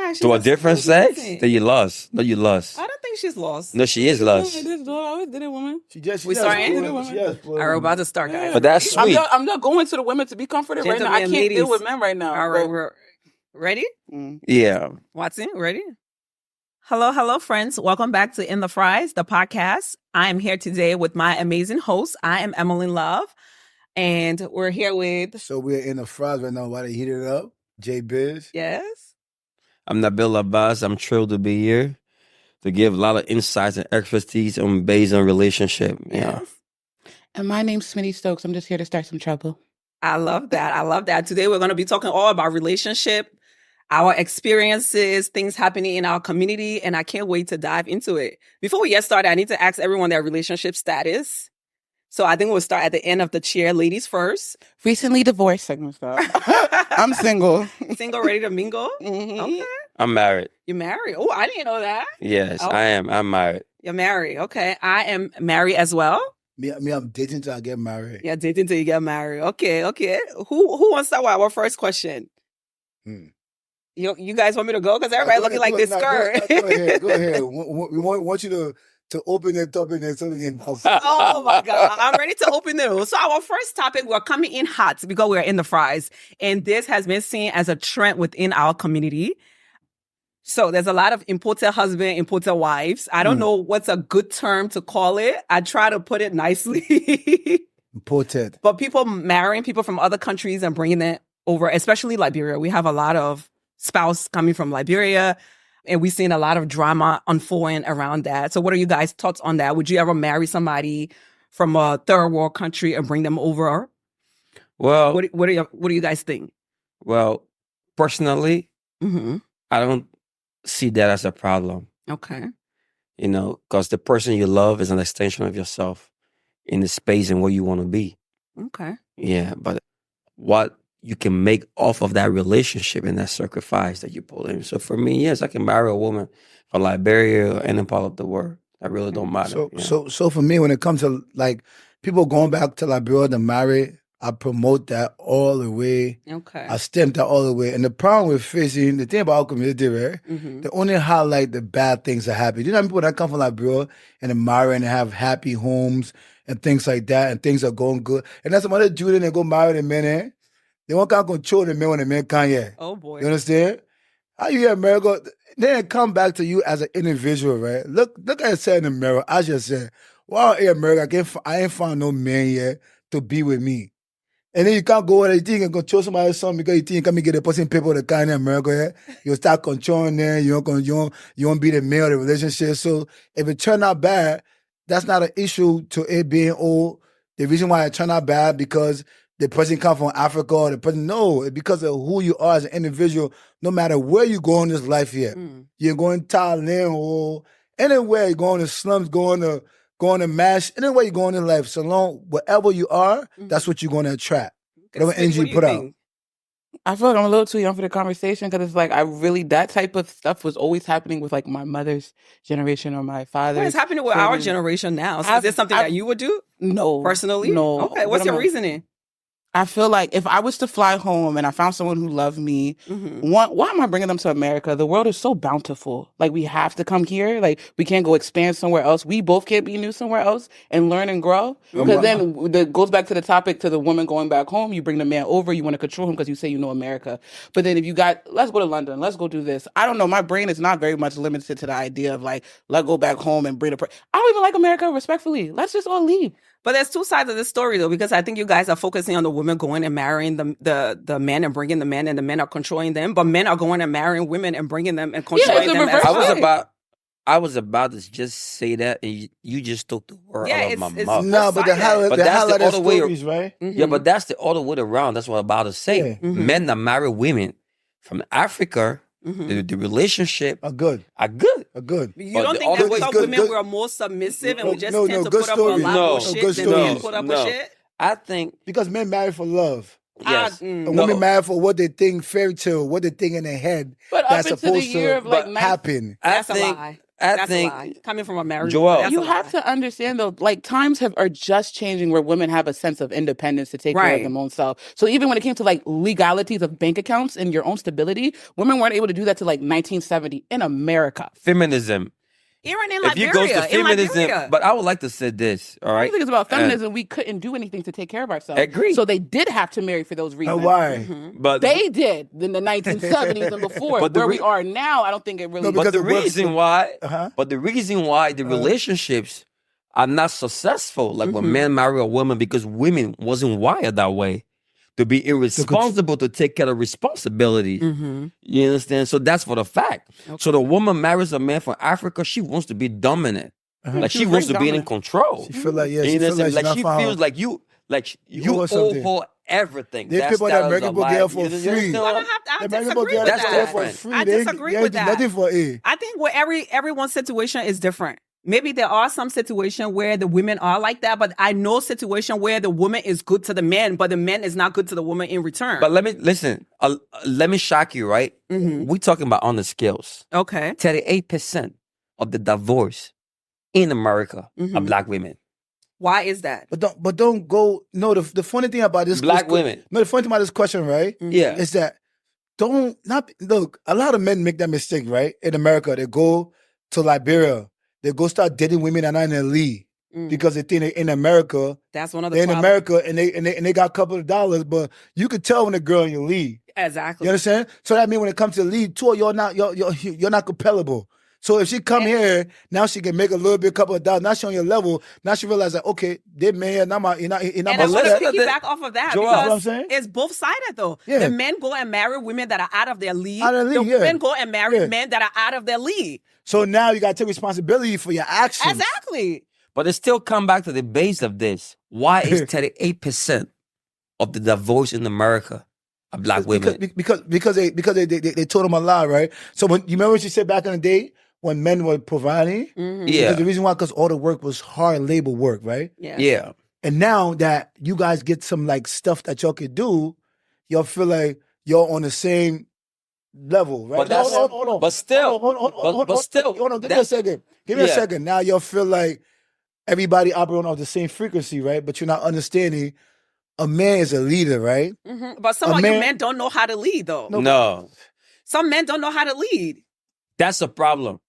Yeah, To a different sex? Then you lost. No, you lost. I don't think she's lost. No, she is lost. I always did it, woman. We starting? All right, We're about to start, guys. But that's sweet. I'm not going to the women to be comforted right now. I Gentlemen, can't deal ladies. with men right now. All right, we're ready? Yeah. Watson, ready? Hello, friends. Welcome back to In the Fries, the podcast. I am here today with my amazing host. I am Emily Love, and we're here with... So we're in the fries right now while they heat it up. J-Biz. Yes? I'm Nabil Abbas. I'm thrilled to be here to give a lot of insights and expertise on based on relationship. Yeah. Yes. And my name's Smitty Stokes. I'm just here to start some trouble. I love that. Today we're going to be talking all about relationship, our experiences, things happening in our community, and I can't wait to dive into it. Before we get started, I need to ask everyone their relationship status. So I think we'll start at the end of the chair. Ladies first. Recently divorced, segment stuff. I'm single. Single, ready to mingle? Mm-hmm. Okay. I'm married. You're married? Oh, I didn't know that. Yes, Oh. I am. I'm married. You're married. Okay. I am married as well. Me, I'm dating till I get married. Yeah, dating till you get married. Okay. Who wants to start with our first question? You guys want me to go? Because everybody looking like this skirt. Go ahead. We want you to open the topic and something. Oh my God. I'm ready to open the. So our first topic, we're coming in hot because we're in the fries. And this has been seen as a trend within our community. So there's a lot of imported husband, imported wives. I don't know what's a good term to call it. I try to put it nicely. Imported. But people marrying people from other countries and bringing it over, especially Liberia. We have a lot of spouse coming from Liberia, and we've seen a lot of drama unfolding around that. So what are you guys' thoughts on that? Would you ever marry somebody from a third world country and bring them over? Well, What do you guys think? well, personally, Mm-hmm. I don't see that as a problem. Okay. Because the person you love is an extension of yourself in the space and where you want to be. Okay. Yeah, but what you can make off of that relationship and that sacrifice that you put in. So for me, yes, I can marry a woman from Liberia or any part of the world. That really don't matter. So for me, when it comes to like people going back to Liberia to marry, I promote that all the way. Okay. I stamp that all the way. And the problem we're facing, the thing about our community, right? Mm-hmm. They only highlight the bad things that happen. You know, people that come from Liberia and marry and have happy homes and things like that, and things are going good. And that's some other Jew that they go marry the men, eh? They won't can't control the men when the men can't yet. Oh boy. You understand? How you in America, then it come back to you as an individual, right? Look at yourself in the mirror. I just said, wow, in America, I ain't found no man yet to be with me. And then you can't go where you think you can control somebody's son because you think you can get a person people the kind in America, yeah? You start controlling them, you won't be the male of the relationship. So if it turned out bad, that's not an issue to it being old. The reason why it turned out bad because the person come from Africa or the person, no, it's because of who you are as an individual, no matter where you go in this life yet. You're going to Thailand or anywhere, you're going to slums, going to MASH, anywhere you going in life, so long, wherever you are, that's what you're going to attract. Whatever energy you put out. I feel like I'm a little too young for the conversation because it's like that type of stuff was always happening with like my mother's generation or my father's. What is happening with our generation now? So is this something that you would do? No. Personally? No. Okay, what's your reasoning? I feel like if I was to fly home and I found someone who loved me, why am I bringing them to America? The world is so bountiful. Like, we have to come here. Like, we can't go expand somewhere else. We both can't be new somewhere else and learn and grow. Because then it goes back to the topic, to the woman going back home. You bring the man over. You want to control him because you say you know America. But then if you let's go to London. Let's go do this. I don't know. My brain is not very much limited to the idea of like, let's go back home and bring I don't even like America, respectfully. Let's just all leave. But there's two sides of this story, though, because I think you guys are focusing on the women going and marrying the men and bringing the men, and the men are controlling them. But men are going and marrying women and bringing them and controlling them. I was about to just say that, and you just took the word out of my mouth. No, but that's the other way, right? Yeah, but that's the other way around. That's what I'm about to say. Yeah. Men that marry women from Africa, the relationship are good. You don't think that we thought women were more submissive and we just tend to put up with a lot more shit than men put up with shit? I think because men marry for love. Yes. And women marry for what they think fairy tale, what they think in their head but that's up into supposed the year to of like happen. That's a lie. I That's think a lie. Coming from a married Joel, woman, that's You a have lie. to understand though, like times are just changing where women have a sense of independence to take care Right. of their own self. So even when it came to like legalities of bank accounts and your own stability, women weren't able to do that till like 1970 in America. feminism. Even in If you go to Liberia, in feminism, Liberia. but I would like to say this, all I right? think it's about feminism. We couldn't do anything to take care of ourselves. Agree. So they did have to marry for those reasons. And why? But They did in the 1970s and before. But the Where we re- are now, I don't think it really. No, but because the it works reason for- why, Uh-huh. but the reason why the relationships are not successful, like when men marry a woman, because women wasn't wired that way to be irresponsible to take care of responsibilities. You understand? So that's for the fact. So the woman marries a man from Africa. She wants to be dominant, like she She's wants to very be in dominant. control. She feel like, yeah, You she feel understand? like, Like she feels like you owe owe something. her everything. There's people that that is American a people lie. get for You free. understand Well, what I I'm- have to, I The American disagree people with get that. for free. I They ain't- disagree they with ain't do that. nothing for it. I think where everyone's situation is different. Maybe there are some situation where the women are like that, but I know situation where the woman is good to the man, but the man is not good to the woman in return. But let me shock you, right? We talking about on the scales. Okay. 38% of the divorce in America are black women. Why is that? But don't go. No, the funny thing about this Black this- women. No, the funny thing about this question, right? Yeah. Is that don't not look. A lot of men make that mistake, right? In America, they go to Liberia, they go start dating women that are not in the league because they think they're in America. That's one of the They're in problems. America and they got a couple of dollars, but you could tell when a girl in your league. Exactly. You understand? So that means when it comes to the league tour, you're not compellable. So if she come here, now she can make a little bit, couple of dollars. Now she on your level. Now she realize that, okay, they man, not my, you're not And my I want to step. piggyback off of that Joel. You know what I'm because saying? it's both sided though. Yeah. The men go and marry women that are out of their league. Out of the league, the yeah. women go and marry Yeah. men that are out of their league. So now you got to take responsibility for your actions. Exactly. But it still come back to the base of this. Why is 38% of the divorce in America are black women? Because they told them a lie, right? So when you remember what you said back in the day when men were providing? Yeah. Because the reason why, because all the work was hard labor work, right? Yeah. Yeah. And now that you guys get some like stuff that y'all could do, y'all feel like y'all on the same level, right? But that's- hold on. but still- Hold on. still, Hold on. Give me a second. Give me a Yeah. second. Now y'all feel like everybody operating off the same frequency, right? But you're not understanding a man is a leader, right? But some A of you man- men don't know how to lead though. No. Some men don't know how to lead. That's a problem.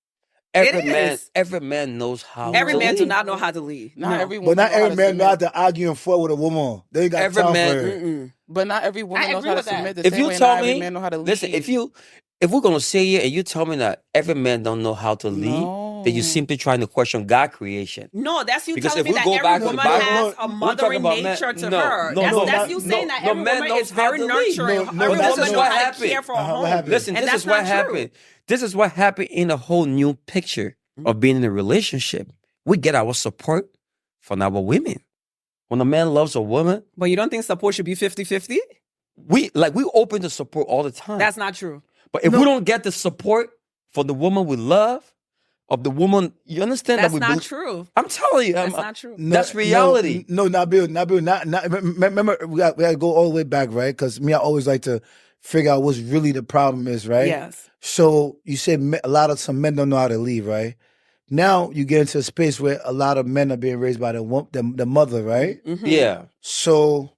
It Every is. man knows how Every to man do lead. not know how to lead. Not No. everyone. But not knows how every to man know how submit. to argue and fight with a woman. They ain't got Every time man- for it. Mm-mm. But not every woman knows agree how to with that. submit the If same you way. tell Not every me, man know how to lead. listen, if we're gonna say it and you tell me that every man don't know how to lead, then you're No. simply trying to question God creation. No, that's you Because telling if me we that go back every to the woman Bible, has a we're talking mothering about men- nature to no, her. no, That's no, you saying no, that no, every man woman knows is how very to lead. nurturing. No, Every that's woman just knows what how to happened. care for a What home. happened? Listen, And this that's is what not true. happened. This is what happened in a whole new picture of being in a relationship. We get our support from our women. When a man loves a woman, But you don't think support should be 50-50? we open to support all the time. That's not true. But if we don't get the support for the woman we love, of the woman, you understand That's that we not believe- true. I'm telling you, That's not true. That's reality. No, Nabil, not. Remember, we got to go all the way back, right? Because me, I always like to figure out what's really the problem is, right? Yes. So you said some men don't know how to leave, right? Now you get into a space where a lot of men are being raised by the mother, right? Mhm. Yeah. So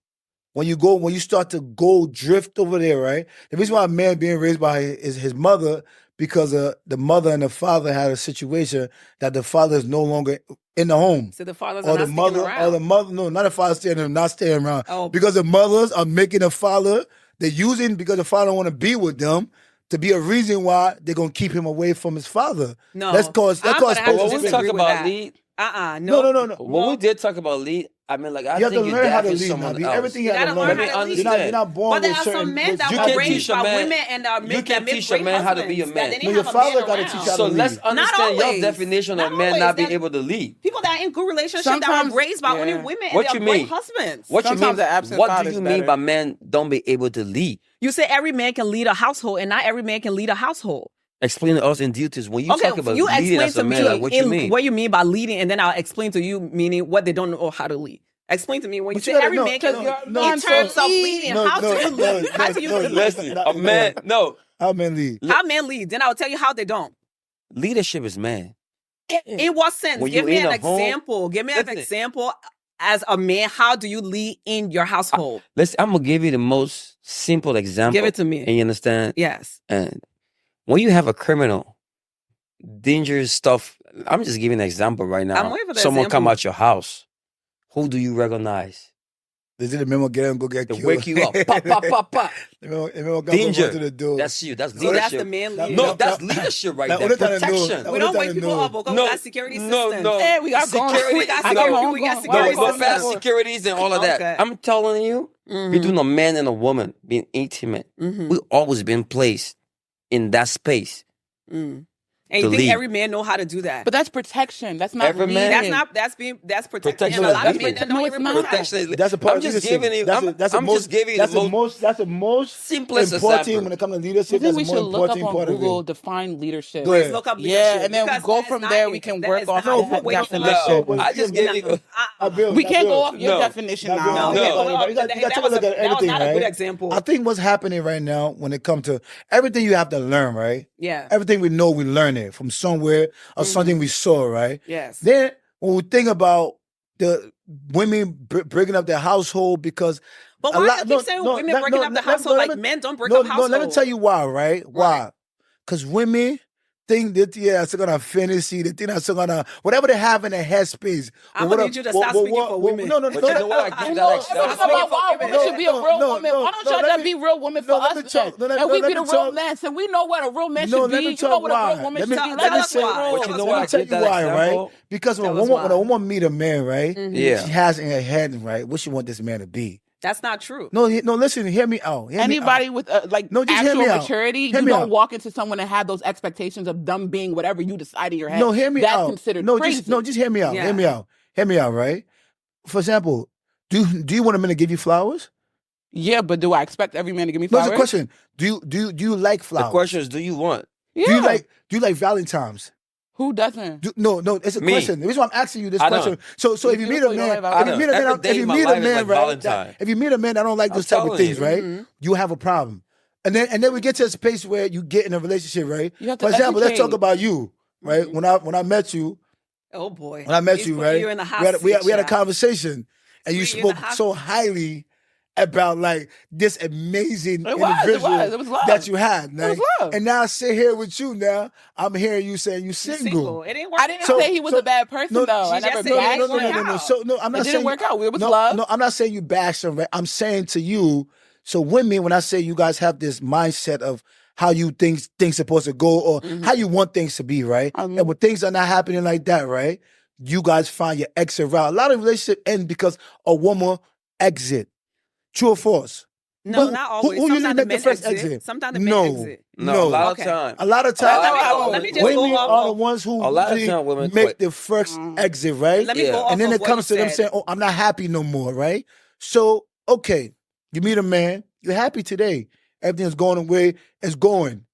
when you start to go drift over there, right? The reason why a man being raised by his mother, because the mother and the father had a situation that the father is no longer in the home. So the fathers Or are the not mother, sticking around. no, not the father staying there, not staying around. Oh. Because the mothers are making the father, they're using because the father don't want to be with them to be a reason why they're gonna keep him away from his father. No. That's cause I'm gonna have to When we disagree talk with about that. lead, No. No. when we did talk about lead, I mean, like, I You have to think learn your how dad to is lead, someone Nabi. else. Everything you You have to gotta learn. learn how to lead. You're not born But there with are certain. some men that You were can't raised teach a by man- women and are you that can't make teach a great man how to be a husbands, man. that they No, didn't your have a father man gotta around. teach you how So to let's lead. understand your always. definition Not of man always. not being That- able to lead. People that are in good relationships that Sometimes- were raised by only yeah. women and What they're you great mean? husbands. What you mean? Sometimes the absent What do father's you mean better. by men don't be able to lead? You say every man can lead a household and not every man can lead a household. Explain to us in details. When you Okay, talk about you leading explain as a to man, me like, what you mean? what you mean by leading, and then I'll explain to you meaning what they don't know how to lead. Explain to me when you But say you gotta every know- man can no, lead. no, In so- terms of leading, No, how no, do you no, lead? How do you no, lead? Listen, no, a man, no. How men lead? How men lead? Then I'll tell you how they don't. Leadership is man. In what sense? When Give you me in an a home- example. Give me an Listen. example as a man. How do you lead in your household? I'm gonna give you the most simple example. Give it to me. And you understand? Yes. And when you have a criminal, dangerous stuff. I'm just giving an example right now. I'm waiting for the Someone come example. out your house. Who do you recognize? Is it the memo get him go get To killed? wake you up. Pop, pop, pop, pop. The memo come Danger. to the door. That's you. That's So leadership. that's the man leading. No, No, that's no. leadership right That there. only time I know. Protection. That We don't only wake time I people know. up because we got security systems. No. Hey, we got Security. We got I security. got- We got No, security but systems. fast securities and all of that. Okay. I'm telling you, between a man and a woman being intimate, we always been placed in that space. And you To think lead. every man know how to do that? But that's protection. That's not Every man- leading. That's protection. Protection And a is lot of men leading. that don't No, even it's not. protect. Protection. That's a part I'm of just leadership. giving you. That's I'm the just giving you that's the the most. That's the most simplest important example. when it comes to I leadership. think That's we the more should look up important on part Google, of it. define leadership. Go ahead. Look up Yeah, leadership, and then we because go that is from not there. it. We can That work is off not of it. that Wait, definition. No, I just gave you. We can't go off your No. definition No, now. No, you okay, gotta well, take a look at that was anything, not a good right? example. I think what's happening right now when it comes to everything you have to learn, right? Yeah. Everything we know, we learn it from somewhere or something we saw, right? Yes. Then when we think about the women bringing up their household because But a why lot- do you keep saying women breaking up the household like men don't break up household? let me tell you why, right? Why? Because women think that it's gonna fantasy, they think that's gonna whatever they have in their headspace. I'm gonna need you to stop speaking for women. No, But you know what? I give that Talk example. about why women should be a real woman. Why don't y'all just be real women for let me us? talk. then? No, And we let be me the real talk. men, and we know what a real man No, should be. let me You tell know what a why. real woman Let me should tell- be. let me Let tell us why. real. But you know Let what? me I tell give you that why, right? example. Because when Tell a us woman, why. when a woman meet a man, right? Yeah. She has in her head, right, what she want this man to be. That's not true. No, listen, hear me out. Hear me Anybody out. with just hear actual me out. maturity, Hear you me don't out. walk into someone and have those expectations of them being whatever you decide in your head. No, hear me That's out. considered no, crazy. just hear me out. Yeah. Hear me out. Hear me out, right? For example, do you want a man to give you flowers? Yeah, but do I expect every man to give me No, flowers? it's a question. Do you like flowers? The question is, do you want? Yeah. Do you like Valentine's? Who doesn't? No, it's a Me. question. The reason why I'm asking you this I don't. question. So if you meet a beautiful, you man, don't like if you Valentine's. meet a man, Every day if you in my meet a life is man, like right? Valentine. If you meet a man that don't like I'm those type of telling things, you. right? You have a problem. And then we get to a space where you get in a relationship, right? You have to For example, let's educate. talk about you, right? When I met you, Oh boy. when I met He's you, putting right? You in the hot we had a seat, conversation, and you Putting you in spoke the hot so highly about like this amazing It was individual love. that you had. It was like, love. And now I sit here with you. Now I'm hearing you saying you You're single. single. It didn't work. I didn't out. say he was a bad person no, though. I she never just said bashed it didn't him. work out. So no, I'm not It saying didn't work out. It was no, love. No, I'm not saying you bash him. Right? I'm saying to you. So women, when I say you guys have this mindset of how you think things supposed to go or how you want things to be, right? And when things are not happening like that, right? You guys find your exit route. A lot of relationships end because a woman exit. True or false? No, not always. Who Sometimes usually the make the men first exit. exit? Sometimes the men No. exit. No, a lot Okay. of time. A lot of Let me times, go- let me just go women off are the of- ones who A lot of usually time women make quit. the first exit, right? Let me Yeah. go off And then of it what comes you to them said. saying, "Oh, I'm not happy no more," right? So, okay, you meet a man, you're happy today, everything's going the way it's going,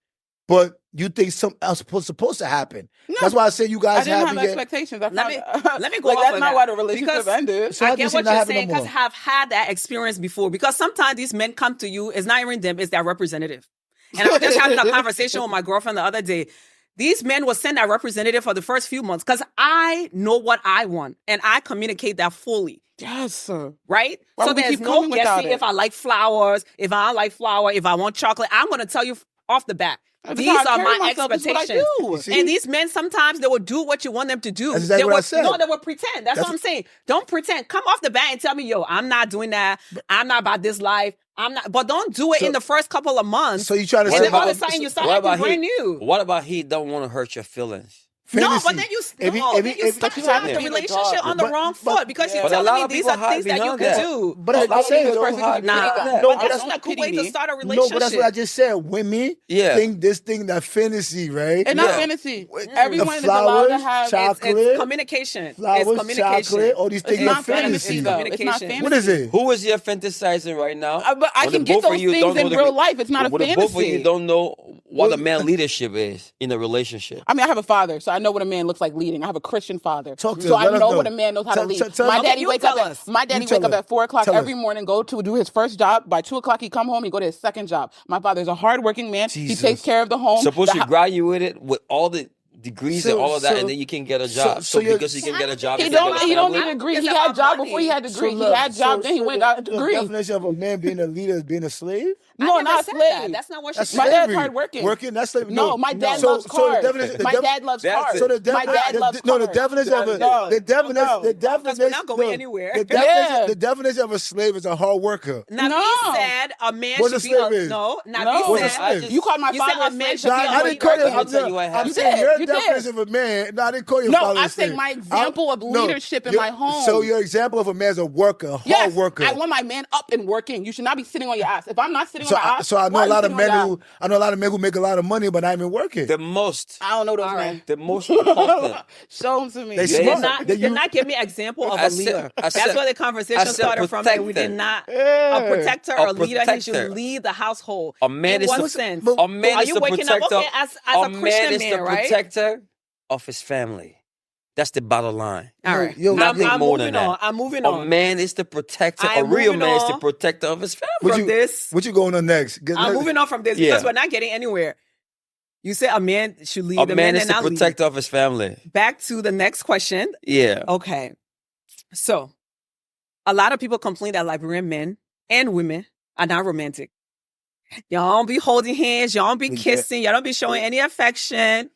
but you think something else supposed to happen. No. That's why I say you I guys didn't have haven't yet. expectations. That's Let not, me- let me go Like off that's of not that. why the relationship Because- ended. So I how can you get say what not you're happen no saying because more? I've had that experience before. Because sometimes these men come to you, it's not even them, it's their representative. And I was just having a conversation with my girlfriend the other day. These men will send their representative for the first few months because I know what I want and I communicate that fully. Yes, sir. Right? Why So would we there's keep no coming without guessing it? if I like flowers, if I don't like flower, if I want chocolate. I'm going to tell you off the bat. That's These how I are carry my myself. This is what I expectations. do. You see? And these men, sometimes they will do what you want them to do. That's exactly They what I will- said. No, they will pretend. That's what I'm saying. Don't pretend. Come off the bat and tell me, yo, I'm not doing that. I'm not about this life. I'm not. But don't do it So- in the first couple of months. So you trying to and say then all of a sudden you start What acting about brand he? new. What about he don't want to hurt your feelings? No, fantasy. but then you If he- no, if then he- you if- start But you have the to be the relationship dog. on the But- wrong but- foot because you're But a telling lot me of these people are hide things that you behind could that. do. But that's what I'm saying. This though. person could be Nah, that. No, but but that's that's not a what cool pity way to me. start a No, relationship. but that's what I just said. Women Yeah. think this thing that fantasy, right? And not Yeah. fantasy. With- Everyone is flowers, allowed to have. chocolate, It's communication. flowers, It's communication. chocolate, all these things It's are not fantasy fantasy. though. It's not Communication. fantasy. What is it? Who is you fantasizing right now? But I When can the get both of those you things don't know in the- real life. It's not a when the both of you fantasy. don't know what Well- a man leadership is in a relationship. I mean, I have a father, so I know what a man looks like leading. I have a Christian father, Talk to so us. I Let us know know. what a man knows how to lead. Tell My us. daddy You wake tell up. us. My daddy You tell wake up us. at 4:00 Tell every us. morning, go to do his first job. By 2:00, he come home. He go to his second job. My father's a hardworking man. Jesus. He takes care of the home. Suppose The you hou- graduated with all the degrees So- and all of that, so- and then you can get a so- job. so So, you're- because you can get a job, He you don't can he get a don't family. need a degree. It's He about had job money. before he had a degree. So He look, had job, then he went got a the degree. definition of a man being a leader is being a slave. I No, never not said slave. that. That's not what she That's said. My dad's slavery. hardworking. Working, that's slavery. No, my dad So- loves so the cars. definition- My the dad loves That's cars. it. So the My dad loves no, the cars. definition of a No, the definition no. the Because we're definition not going no, anywhere. Yeah. the definition of a slave is a hard worker. Nabi No. said a man What's should a be slave is? no. No. Nabi What's a said slave? You called my you said father a man should No, be I a didn't call you. leader. Let me tell you what I'm happened. saying did, your you did. definition of a man. No, I didn't call you. No, father a I'm saying slave. my example of No, leadership in your- my home. So your example of a man is a worker, a hard Yes, worker. I want my man up and working. You should not be sitting on your ass. If I'm not sitting So on my ass, so I know why a are you lot of sitting on men your who I know a lot of men who make a lot of money, but not even working. The most, ass? I don't know those All men. right. the most important. Show them to me. They You smart. did not give me an example of I a said- leader. I That's said- where the conversation I said started from. And we did protector. not Yeah. a protector A or leader. He should protector. lead the household. A man In is what a- sense? but- A man Are is you the waking up protector. okay as a a Christian man is the man, right? protector of his family. That's the bottom line. All right. Yo, Nothing I'm more moving than on. that. I'm moving A on. man is the protector. A I'm real moving man is the on. protector of his family. From this, What you going on next? I'm moving on from this Yeah. because we're not getting anywhere. You said a man should lead. A The man men is the not lead. protector of his family. Back to the next question. Yeah. Okay. So, a lot of people complain that Liberian men and women are not romantic. Y'all don't be holding hands. Y'all don't be Yeah. kissing. Y'all don't be showing any affection.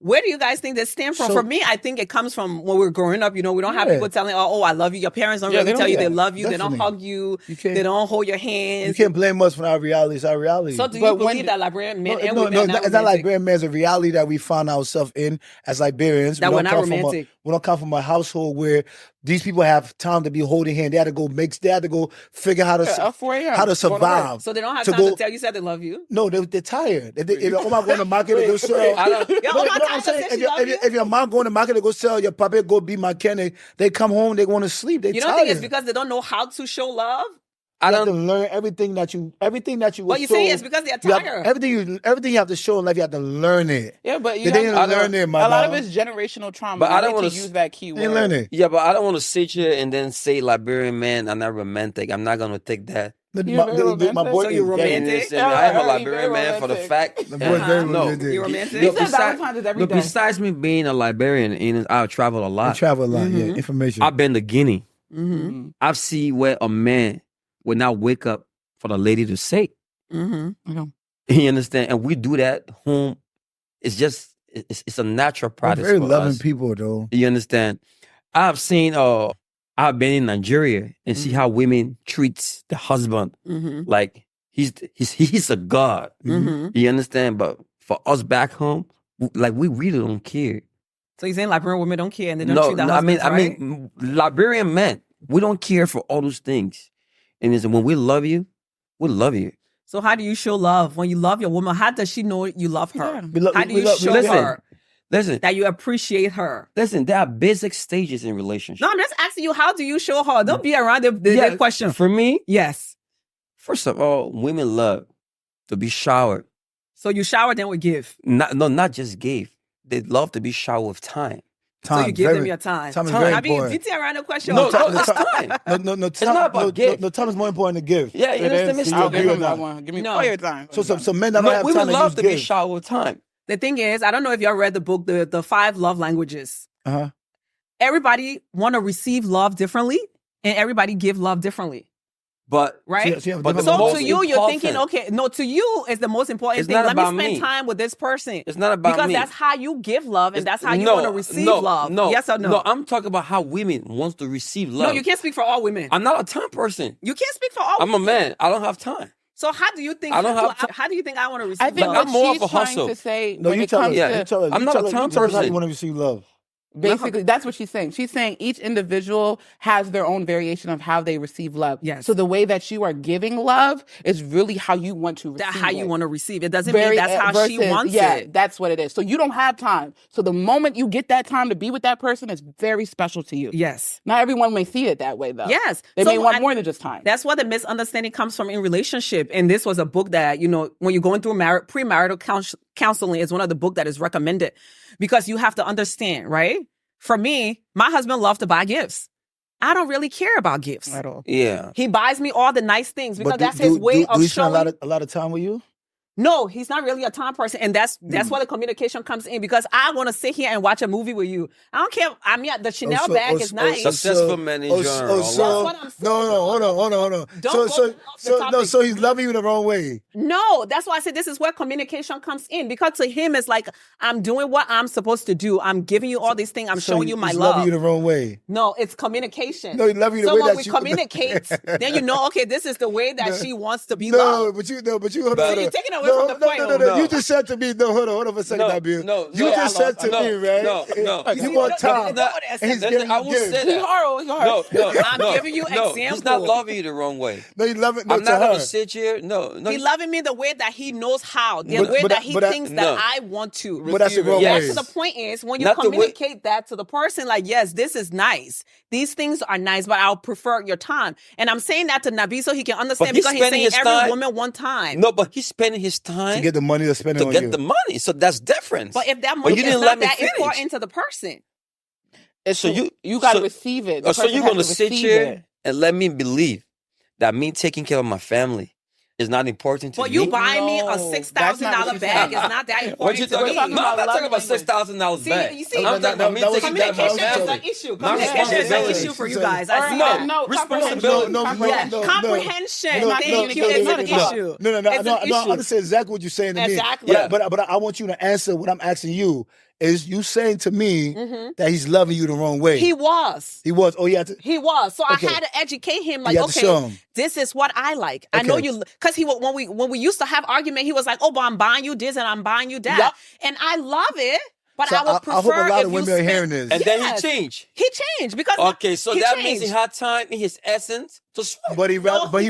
Where do you guys think this stems from? So- For me, I think it comes from when we're growing up. You know, we don't have Yeah. people telling, oh, I love you. Your parents don't Yeah, really they tell don't- you they yeah, love you. They definitely. don't hug you. You can't. They don't hold your You hands. can't blame us for our reality. It's our reality. So do you But when believe that Liberian men and no, women no, are not it's not romantic? Liberian men. It's a reality that we found ourselves in as Liberians. That We we're don't not come from romantic. we don't come from a household where these people have time to be holding hands. They had to go they had to go figure how to At 4 a.m. how to Go to work. survive. So they don't have To time go- to tell you said they love you? No, they're tired. If your mom going to market to go sell. I don't, Yo, No, oh my no, God, I'm saying, said she love you? if your mom going to market to go sell, your papa go be mechanic, they come home, they want to sleep. They You don't tired. think it's because they don't know how to show love? I You have to don't. learn everything that you What you say is because they're you have, tired. everything you have to show in life, you have to learn it. Yeah, but you They didn't have, learn it, my a lot of dog. it's generational trauma. But I don't want wanna to s- use that key They didn't learn word. it. Yeah, but I don't want to sit here and then say Liberian men are not romantic. I'm not gonna take that. My You're very romantic. boy So is you're gay. romantic? And listen, Yeah, I am a very, Liberian very man for the romantic. fact. The boy is very no, romantic. You romantic? He said Valentine's is every look, day. besides me being a Liberian, and I travel a I lot. travel a lot, yeah. Mhm. Information. I've been to Guinea. Mm-hmm. I've seen where a man would not wake up for the lady to say. Mm-hmm. You understand? And we do that home. It's just it's a natural We're practice very for loving us. people, though. You understand? I've seen I've been in Nigeria and see Mhm. how women treats the husband Mm-hmm. like he's a god. Mm-hmm. You understand? But for us back home, like we really don't care. So you're saying Liberian women don't care and they don't No, treat their no, I mean, husbands right? Liberian men, we don't care for all those things. And it's when we love you, we love you. So how do you show love? When you love your woman, how does she know you love her? Yeah. How do you show listen. her Listen, that you appreciate her? listen. There are basic stages in relationship. No, I'm just asking you, how do you show her? Don't be around the question. For me, Yes. first of all, women love to be showered. So you shower them with give. Not just give. They love to be showered with time. So you give them your time. Time is Time. very I mean, important. beating around the question. No, all no, the it's time. time. No, time, not about gift. No, time is more important to give. Yeah, you It understand is. me? I'll agree give with him that that. one. Give me No. all your time. So men that don't No, have we time would to love use to be gifts. showered with time. The thing is, I don't know if y'all read the book, the 5 love languages. Uh-huh. Everybody want to receive love differently, and everybody give love differently, But right? So you have But the different So most to you, you're important- thinking, okay, no, to you is the most important It's thing. not Let me about spend me. time with this person. it's not about Because me. that's how you give love and that's how you No, want to receive no, love. No, Yes or no? No, I'm talking about how women wants to receive love. No, you can't speak for all women. I'm not a time person. You can't speak for all I'm a women. man. I don't have time. So how do you think I don't have how do you think I want to receive I think love? what I'm more she's of a trying hustle. to say No, when you it tell her. comes Yeah. to You tell her. I'm you not tell a her- time you tell her how you person. want to receive love. basically that's what she's saying. She's saying each individual has their own variation of how they receive love. Yes. So the way that you are giving love is really how you want to receive That's how you it. want to receive it. Doesn't mean that's how she versus- wants yeah, it. that's what it is. So you don't have time. So the moment you get that time to be with that person is very special to you. Yes. Not everyone may see it that way though. Yes. They So may want I- more than just time. That's where the misunderstanding comes from in relationship. And this was a book that, when you're going through premarital counseling, is one of the book that is recommended because you have to understand, right? For me, my husband loves to buy gifts. I don't really care about gifts. At all. Yeah. He buys me all the nice things because But that's his way of do you spend showing. a lot of time with you? No, he's not really a time person. And that's where the communication comes in, because I want to sit here and watch a movie with you. I don't care. I mean, the Chanel bag is nice. Successful men in general. That's what I'm saying. hold on. Don't go off the topic. So he's loving you the wrong way. No, that's why I said this is where communication comes in, because to him it's like, I'm doing what I'm supposed to do. I'm giving you all these things. I'm showing you my he's love. Loving you the wrong way. No, it's communication. No, he love you the so way when that we you communicate, then you know, okay, this is the way that she wants to be loved. But you hold on. So you're taking away from the point. No. You just said to me, hold on for a second, Nabil. You just said to me, right? No. You want time. And he's giving I you won't gifts. say that. No. I'm giving you examples. He's not loving you the wrong way. No, you love it. No, I'm to not her. going to sit here. No. He's loving me the way that he knows how, the But- way but that I- he but I- thinks no. that I want to. But that's the wrong Yes. way. So the point is, when you Not the way- communicate that to the person, like, yes, this is nice. These things are nice, but I'll prefer your time. And I'm saying that to Nabi so he can understand, But he's because he's spending saying his every time- woman one time. No, but he's spending his time To get the money to spend it to on get you. the money. So that's different. But if that But money you is didn't not let me that finish. important to the person. So you got to so- receive it. The So person you're has gonna to sit receive here it. and let me believe that me taking care of my family is not important to But me? you buying me a No, $6,000 that's not what you bag said. is not that What important you to talking me. about? No, I'm not talking about language. $6,000 See, back. you see, I'm talking about me that was- taking care of my communication is family. an issue. My Communication is an responsibility. issue for you So- guys. I Or see no, that. no, Responsibility. Comprehension. No, Thank you. It's an issue. No. It's an I issue. understand exactly what you're saying to Exactly. me. Yeah. But I want you to answer what I'm asking you. Is you saying to me that he's loving you the wrong way? He was. He was. Oh, he had to. He was. So Okay. I had to educate him, like, You had to show okay, him. this is what I like. I know Okay. you, because when we used to have argument, he was like, oh, but I'm buying you this and I'm buying you that. Yep. And I love it, but So I would prefer I hope a lot if of you women are spend- hearing this. And then Yes. he changed. He changed because Okay, so he that changed. means he had time in his essence to swap. But he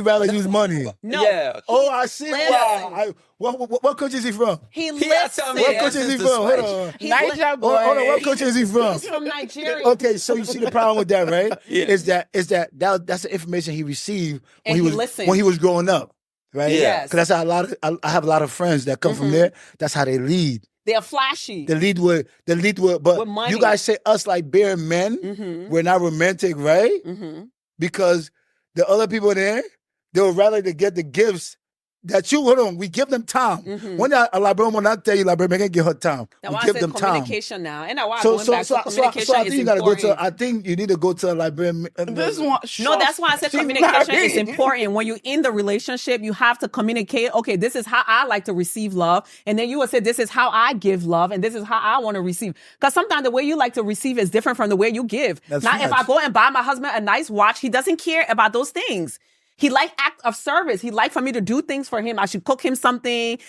rather use money. No. Yeah. Oh, I see. Listen. Wow. What country is he from? He had listened. time What Yeah, country is he it's from? the Hold switch. on. He Niger boy. Hold on. What country is he from? He's from Nigeria. Okay, so you see the problem with that, right? Yeah. Is that's the information he received when And he he was listened. when he was growing up, right? Yeah. Yes. Because that's how I have a lot of friends that come from there. That's how they lead. They're flashy. They lead with, but With money. you guys say us like bare men, Mm-hmm. we're not romantic, right? Mm-hmm. Because the other people there, they would rather to get the gifts that you hold on. We give them time. When a librarian will not tell you, librarian can give her time. Now, We I give said them time. communication now. And now I'm So, going so, back so, to so, communication so I is think you gotta go important. to. I think you need to go to a librarian. This one. No, that's why I said She's communication is married. important. When you're in the relationship, you have to communicate, okay, this is how I like to receive love. And then you would say, this is how I give love. And this is how I want to receive. Because sometimes the way you like to receive is different from the way you give. That's Now, if I facts. go and buy my husband a nice watch, he doesn't care about those things. He like act of service. He like for me to do things for him. I should cook him something.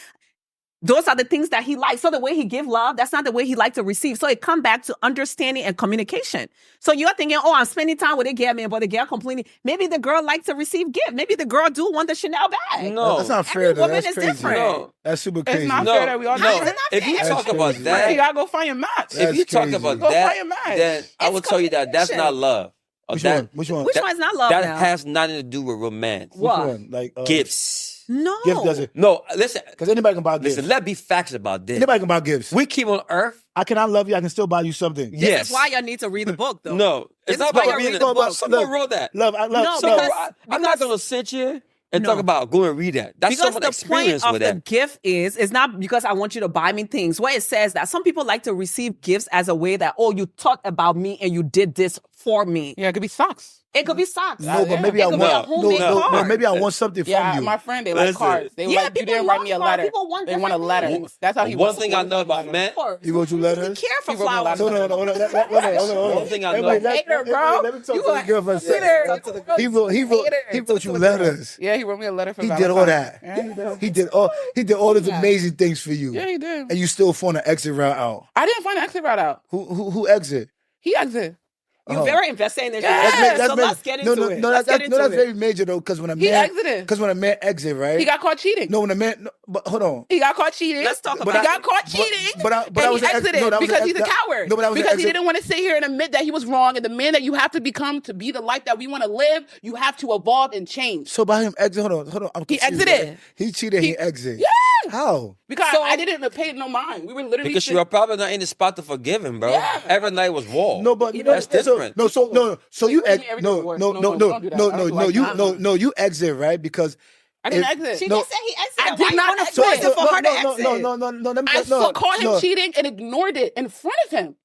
Those are the things that he likes. So the way he give love, that's not the way he like to receive. So it come back to understanding and communication. So you're thinking, oh, I'm spending time with a girl, man, but the girl complaining. Maybe the girl likes to receive gift. Maybe the girl do want the Chanel bag. No. That's not fair. Every though. woman That's is crazy. different. No. That's super It's crazy. not No, fair that we all How is different. it not If you fair? talk That's about crazy. You that, gotta go find your match. if That's you talk crazy. about Go find that, your match. then I It's will tell you that that's not communication. love. Which That- one? Which one? Which one's not love That now? has nothing to do with romance. Which What? one? Like Gifts. No. Gift doesn't. No, listen. Because anybody can buy gifts. Listen, let's be facts about this. Anybody can buy gifts. We keep on earth. I cannot love you. I can still buy you something. This Yes. is why y'all need to read the book, though. No, This it's is not why about you're reading reading the the book. book. Someone Look, wrote that. Love. I love. No, So because- I'm not going to sit here and No. talk about go and read that. That's Because someone's the point experience of with the that. gift is not because I want you to buy me things. What it says that some people like to receive gifts as a way that, oh, you thought about me and you did this for me. Yeah, it could be socks. It could be socks. No, but maybe It I could be a want. homemade No, card. maybe I want something from Yeah, you. my friend, they like Listen. cards. They Yeah, like, you people didn't write love me a cards. letter. People want They want a different letter. things. That's how he One wants thing to I work. know about men, He wrote you He letters. care for He wrote me a flowers. letter. Hold on. Hold on. One thing I Hey, know- wait, Hater, bro. Let me talk You to the a girl for a second. hater. He wrote you letters. Yeah, he wrote me a letter for He did Valentine's. all that. Yeah, he did. He did all these amazing things for you. Yeah, he did. And you still found an exit route out. I didn't find the exit route out. Who exit? He exited. You're very invested in this. Yeah. So let's get into it. No, Let's get into that's it. very major though, because when a He man exited. Because when a man exit, right? He got caught cheating. no, when a man. No, but hold on. He got caught cheating. Let's talk He about got it. caught cheating. but I and was he an ex- exited no, that was because an he's a ex- coward. no, but that was an because he exit- didn't want to sit here and admit that he was wrong. And the man that you have to become to be the life that we want to live, you have to evolve and change. So by him exit, hold on. I'm He confused, exited. right? He cheated. He exit. Yeah. How? Because So- I didn't pay no mind. We were literally because you were probably not in the spot to forgive him, bro. Yeah. Every night was war. No, but that's different. So you Wait, ex- everything no, works. no, No, no, don't no, do that. no, I don't no, do no, like you that. no, you exit, right? Because I didn't exit. She No. just said he exited. I Why did you not want to exit. force it for her to exit? No. I caught him cheating and ignored it in front of him.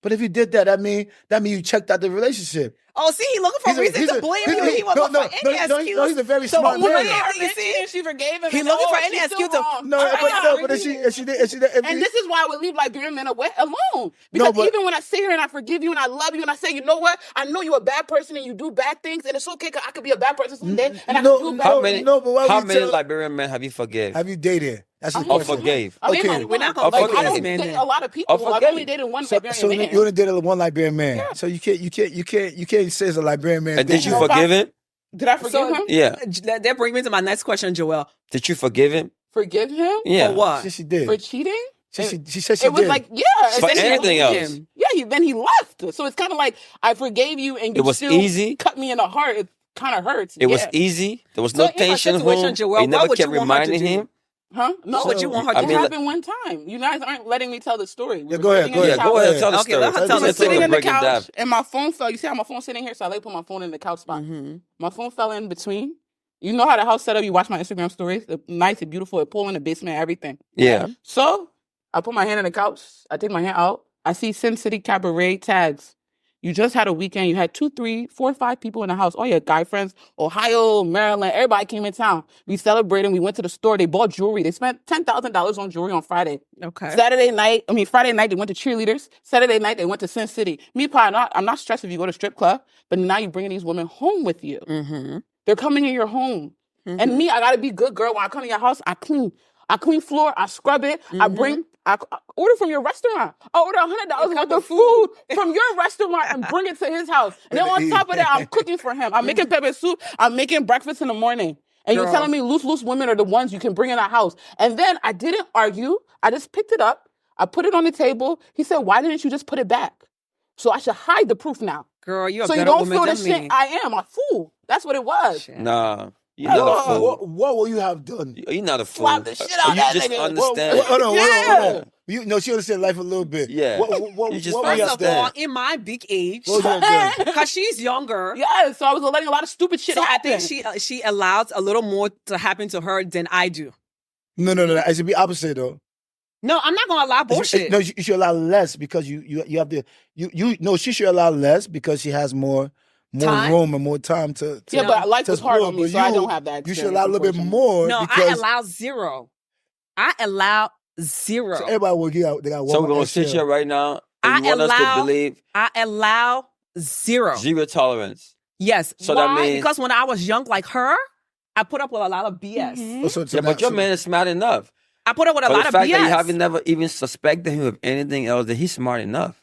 But if you did that mean you checked out the relationship. Oh, see, he looking for reasons to blame you. He was looking for any excuse. No, he's a very smart Woman man. got rich and she forgave him. He and, looking for any she's excuse still to- wrong. No, but if she did, And this is why I would leave Liberian men alone. Because but- even when I sit here and I forgive you and I love you and I say, you know what? I know you're a bad person and you do bad things and it's okay because I could be a bad person someday and I can do bad How things. many? How many Liberian men have you forgive? have you dated? That's the Or question. forgave? I mean, Okay. We're not I'll gonna forgive I don't you. man. date a lot of people. I'll I've forgive only you. dated one So Liberian man. you only dated one Liberian man. So you can't say it's a Liberian man. And did you No, forgive him? Did I forgive him? Yeah. That brings me to my next question, Joelle. Did you forgive him? Forgive him? Yeah. For what? She did. For cheating? She said she It was did. like, yeah. and For then he anything left. else. Yeah, then he left. So it's kind of like, I forgave you and you It was still easy. cut me in the heart. It kind of hurts. It was Yeah. easy. There was So no in a tension situation, home. Joelle, You never what would kept you want her to reminding do? him. Huh? No, What would you want her to I it mean, happened one time. You guys aren't letting me tell the story. We Yeah, were go ahead, sitting go in the ahead. Yeah, go ahead. couch. Tell the Okay, story. let her tell I the was story. sitting in the Break it down. couch and my phone fell. You see how my phone's sitting here? So I like put my phone in the couch spot. Mm-hmm. My phone fell in between. You know how the house set up? You watch my Instagram stories. It's nice and beautiful. It pull in the basement, everything. Yeah. So I put my hand in the couch. I take my hand out. I see Sin City Cabaret tags. You just had a weekend. You had 2, 3, 4, 5 people in the house. All your guy friends, Ohio, Maryland, everybody came in town. We celebrated. We went to the store. They bought jewelry. They spent $10,000 on jewelry on Friday. Okay. Friday night, they went to cheerleaders. Saturday night, they went to Sin City. Me, I'm not stressed if you go to strip club, but now you're bringing these women home with you. Mm-hmm. They're coming in your home. And me, I gotta be good girl. When I come in your house, I clean. I clean floor. I scrub it. I order from your restaurant. I order $100 worth of food from your restaurant and bring it to his house. And then on top of that, I'm cooking for him. I'm making pepper soup. I'm making breakfast in the morning. And you're telling me loose women are the ones you can bring in our house. And then I didn't argue. I just picked it up. I put it on the table. He said, why didn't you just put it back? So I should hide the proof now. Girl, you're a So you better don't woman feel the than shit me. I am. A fool. That's what it was. Shit. Nah. You're not a fool. What will you have done? You're not a fool. Slap the shit out You that just nigga. understand. Hold on. Yeah. You know, she understand life a little bit. Yeah. What You just will First you of have done? all, in my big age, What would you have done? because she's younger, Yeah, so I was letting a lot of stupid shit so I happen. think she allows a little more to happen to her than I do. No. It should be opposite though. No, I'm not gonna allow bullshit. No, you should allow less because you have to. No, she should allow less because she has more Time? room and more time to. Yeah, but life to was hard explore. on me, But so I don't have that You should experience, allow a little bit unfortunately. more. No, I because allow zero. I allow zero. so everybody will get out. They got one. So we're more gonna sit extra. here right now I and you want us to allow- believe I allow zero. zero tolerance. Yes. So Why? that means- Because when I was young like her, I put up with a lot of BS. Mhm. So Yeah, but your man is smart enough. I put up with a For lot the of fact BS. that you haven't never even suspected him of anything else, that he's smart enough.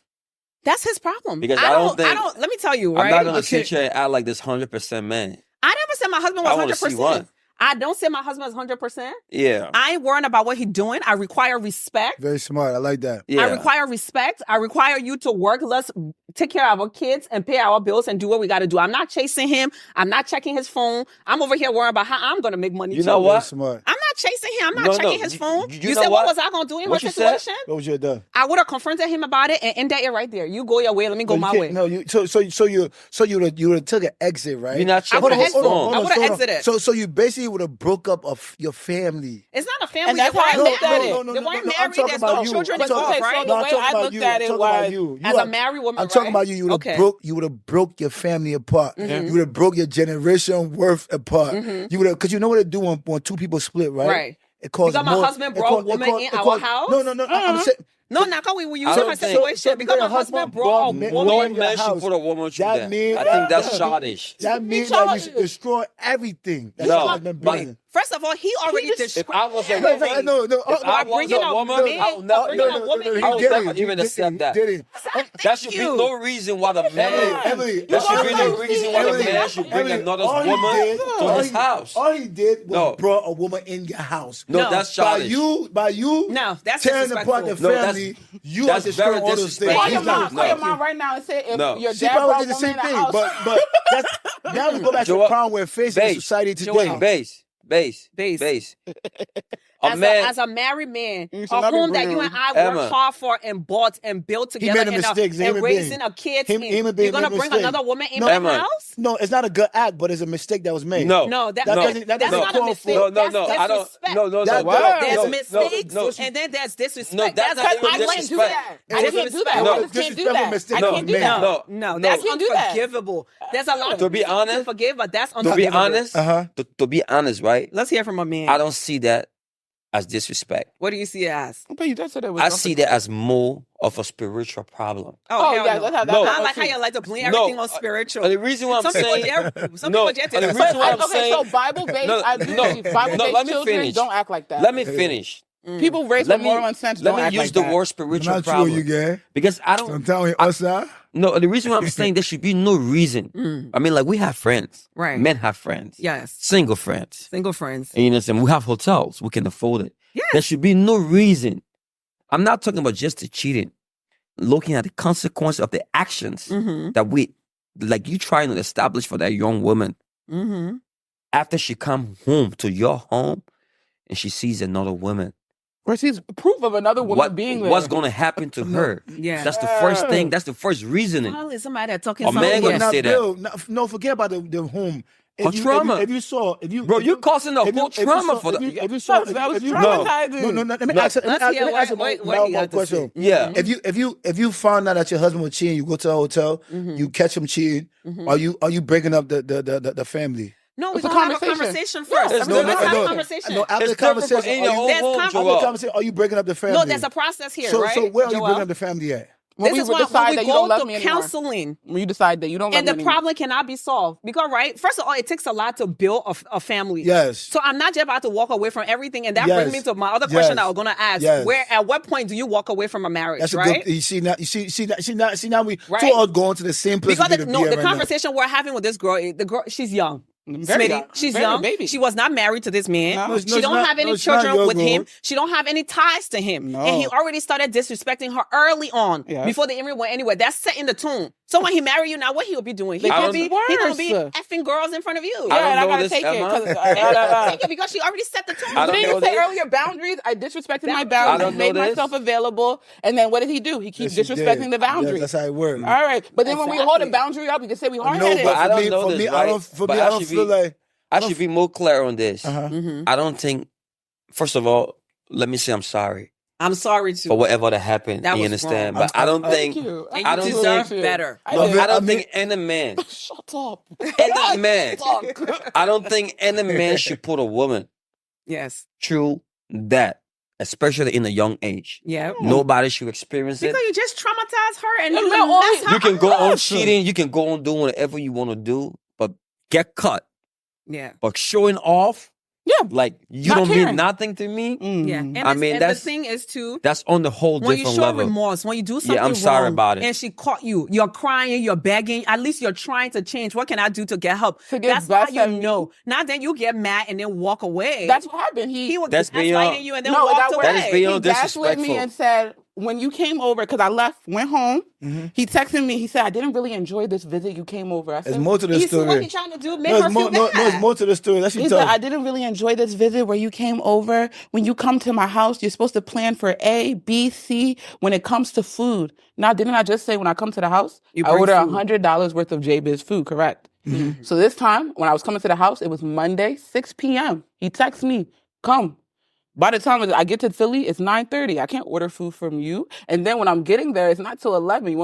That's his problem. Because I don't think- Let me tell you, I'm right? not gonna Okay. sit here and act like this 100% man. I never said my husband I was wanna see 100%. one. I don't say my husband is 100%. Yeah. I ain't worrying about what he's doing. I require respect. Very smart. I like that. Yeah. I require respect. I require you to work. Let's take care of our kids and pay our bills and do what we got to do. I'm not chasing him. I'm not checking his phone. I'm over here worrying about how I'm going to make money. You too. know Very what? smart. I'm not chasing him. I'm not No, checking no. his phone. You You know said, what what? was I going to do in What her you said? situation? What would you have done? I would have confronted him about it and ended it right there. You go your way. Let me go No, you my can't- way. No, you would have took an exit, right? You're not I would've checking his exited. phone. I would've hold on. exited. So you basically would have broke up your family. It's not a family. And that's They how I weren't looked at married. it. They No, weren't I'm married. talking There's about no you. children I'm talking- involved, Okay, so right? the way I looked at it was you. As a married woman, I'm talking right? about you. You would have Okay. you would have broke your family apart. You would have broke your generation worth apart. You would have, because you know what it do when two people split, right? Right. It causes Because my more. husband it brought cause- women it cause- in it our cause- house? No. I'm saying. No, not how we were I using don't her think- situation because my husband brought a men- woman. No in your man should house. put a woman through That that. mean- I think that's that- childish. That means that you should childish. destroy everything that No, your husband but- building. First of all, he already just- If described. I was a No. If I was bringing a a woman, man- I would never bringing a woman I in. would He never did it. even accept that. Did it. That should be you. no reason why the man. Emily, There should be no Emily, reason why the Emily, man should bring Emily, another all he woman did- to all his he- house. All he did was No. brought a woman in your house. No, No. that's By childish. you No, that's tearing apart the disrespectful. No, that's- family, you that's are destroying very all those things. disrespectful. Call He's your not- mom. Call your no. mom right now and say if No. your She dad probably brought did the woman same in the thing, house. but that's, now we go back to the Joel- problem we're facing in Babe, society today. Joel. Base. Base. as a married man, You a should not be home that you rude. and I Emma. worked hard for and bought and built He together made a mistake. He's a and human raising being. a kid. Human being You're gonna made a bring mistake. another woman in No, my Emma. house? No, it's not a good act, but it's a mistake that was made. No. No, That that's doesn't not a call mistake. for- That's I don't. disrespect. No. That- There's no, mistakes, no, and then there's disrespect. No, that's a not I even can't do disrespect. that. It I was can't do that. No. I just can't do Disrespectful that. mistake I that can't was do made. that. No, No. that's Can't do that. unforgivable. There's a lot To be honest- to forgive, but that's To unforgivable. be honest, Uh-huh. to be honest, right? Let's hear from a man. I don't see that as disrespect. What do you see it as? But you just said it was. I see that as more of a spiritual problem. Oh, hell yeah, no. let's have that. No. I like how you like to blame everything on spiritual. And the reason why I'm Some people saying, dare. Some No, people dare to and the do reason that. why I'm Okay, saying- so Bible-based, No, I do no, believe Bible-based no, let me children finish. don't act like that. let me finish. People raised Let with me moral and sense let don't me act use like the that. word spiritual Not true, problem you get. because I don't. Sometimes we outside. No, the reason why I'm saying there should be no reason. I mean, like we have friends, Right. Men have friends, Yes. single friends, Single friends. and you know, what I'm saying? We have hotels, we can afford it. Yes. There should be no reason. I'm not talking about just the cheating. Looking at the consequence of the actions Mm-hmm. that like you trying to establish for that young woman Mm-hmm. after she come home to your home and she sees another woman. Or she's proof of another woman being there. What's going to happen to her? Yeah. That's the first thing. That's the first reasoning. Finally, somebody that talking A man something. gonna Yes. say that. Bill, no, forget about the home. A trauma. If you saw, if you, Bro, if you're causing a whole trauma for if the. you saw, That was if you, traumatizing. No, let me No. ask. Let Let's me hear ask what one he got to question. say. Yeah. If you found out that your husband was cheating, you go to a hotel, you catch him cheating. Are you breaking up the family? No, we're It's a gonna have a conversation. conversation first. It's Let's no, have no. a conversation. No, after It's the conversation, different in your own There's home, con- after the Joel. conversation, are you breaking up the family? No, there's a process here, so, right? So where are you Joel? breaking up the family at? When This we is why decide when that we you don't go love through me anymore. counseling, When you decide that you don't love and me the anymore. problem cannot be solved because, right? First of all, it takes a lot to build a family. Yes. So I'm not just about to walk away from everything, and that Yes. brings me to my other question Yes. I was going to ask: Yes. Where, at what point do you walk away from a marriage? That's a right? good. You see now. See now. We Right. two are going to the same place. Because we need to be at the right now. conversation we're having with this girl, the girl, she's young. Very Smitty, young. she's Very young. baby. She was not married to this man. No. No, it's She not- don't have any it's not children your with girl. him. She don't have any ties to him. No. And he already started disrespecting her early on Yes. before they even went anywhere. That's setting the tone. So when he marry you now, what he'll be doing? He I gonna don't- be Worse. effing girls in front of you. Yeah, I don't and I know gotta this, take it. Emma. 'Cause, Take it because she already set the tone. I don't Didn't know you say this. earlier boundaries? I disrespected my I boundaries. don't Made know this. myself available. And then what did he do? He keeps Yes, you disrespecting did. the boundaries. Yes, that's how it works. All right. But then when we hold a Exactly. boundary up, we can say we No, hard-headed. but I for don't me, know for this, me, right? I don't. For But me, I I don't should feel be- like. I should be more clear on this. Mhm. I don't think. First of all, let me say I'm sorry I'm sorry too. for whatever that happened. That you was understand? wrong. But I don't Thank think. you. And I you don't deserve think- better. I Love did. it. I don't I mean- think any man. Shut up. Any man. Talk. I don't think any man should put a woman Yes. through that, especially in a young age. Yeah. Nobody should experience it. Because you just traumatized her and Yeah, you man, all mess he- her You can go on up. cheating. You can go on doing whatever you want to do, but get caught. Yeah. But showing off, Yeah. like you Not don't caring. mean nothing to me. Yeah. Mm. And, I it's- mean, and that's- the thing is too, That's on the whole when you different show level. remorse, when you do something I'm sorry wrong about it. and she caught you, you're crying, you're begging, at least you're trying to change. What can I do to get help? To get That's how back you at- know. Not then you get mad and then walk away. That's what happened. he was That's beyond- gaslighting you and then No, walked that away. was- That is beyond he gaslit me disrespectful. and said, when you came over, because I left, went home, he texted me. He said, I didn't really enjoy this visit. You came over. I said, There's more to the You see what story. he's trying to do? Make No, her it's more. feel No, bad. no, it's more to the story. Let's he tell. said, I didn't really enjoy this visit where you came over. When you come to my house, you're supposed to plan for A, B, C when it comes to food. Now, didn't I just say when I come to the house, You I bring order food. $100 worth of J-Biz food, correct? So this time, when I was coming to the house, it was Monday, 6 p.m. He texts me, come. By the time I get to Philly, it's 9:30. I can't order food from you. And then when I'm getting there, it's not till 11. You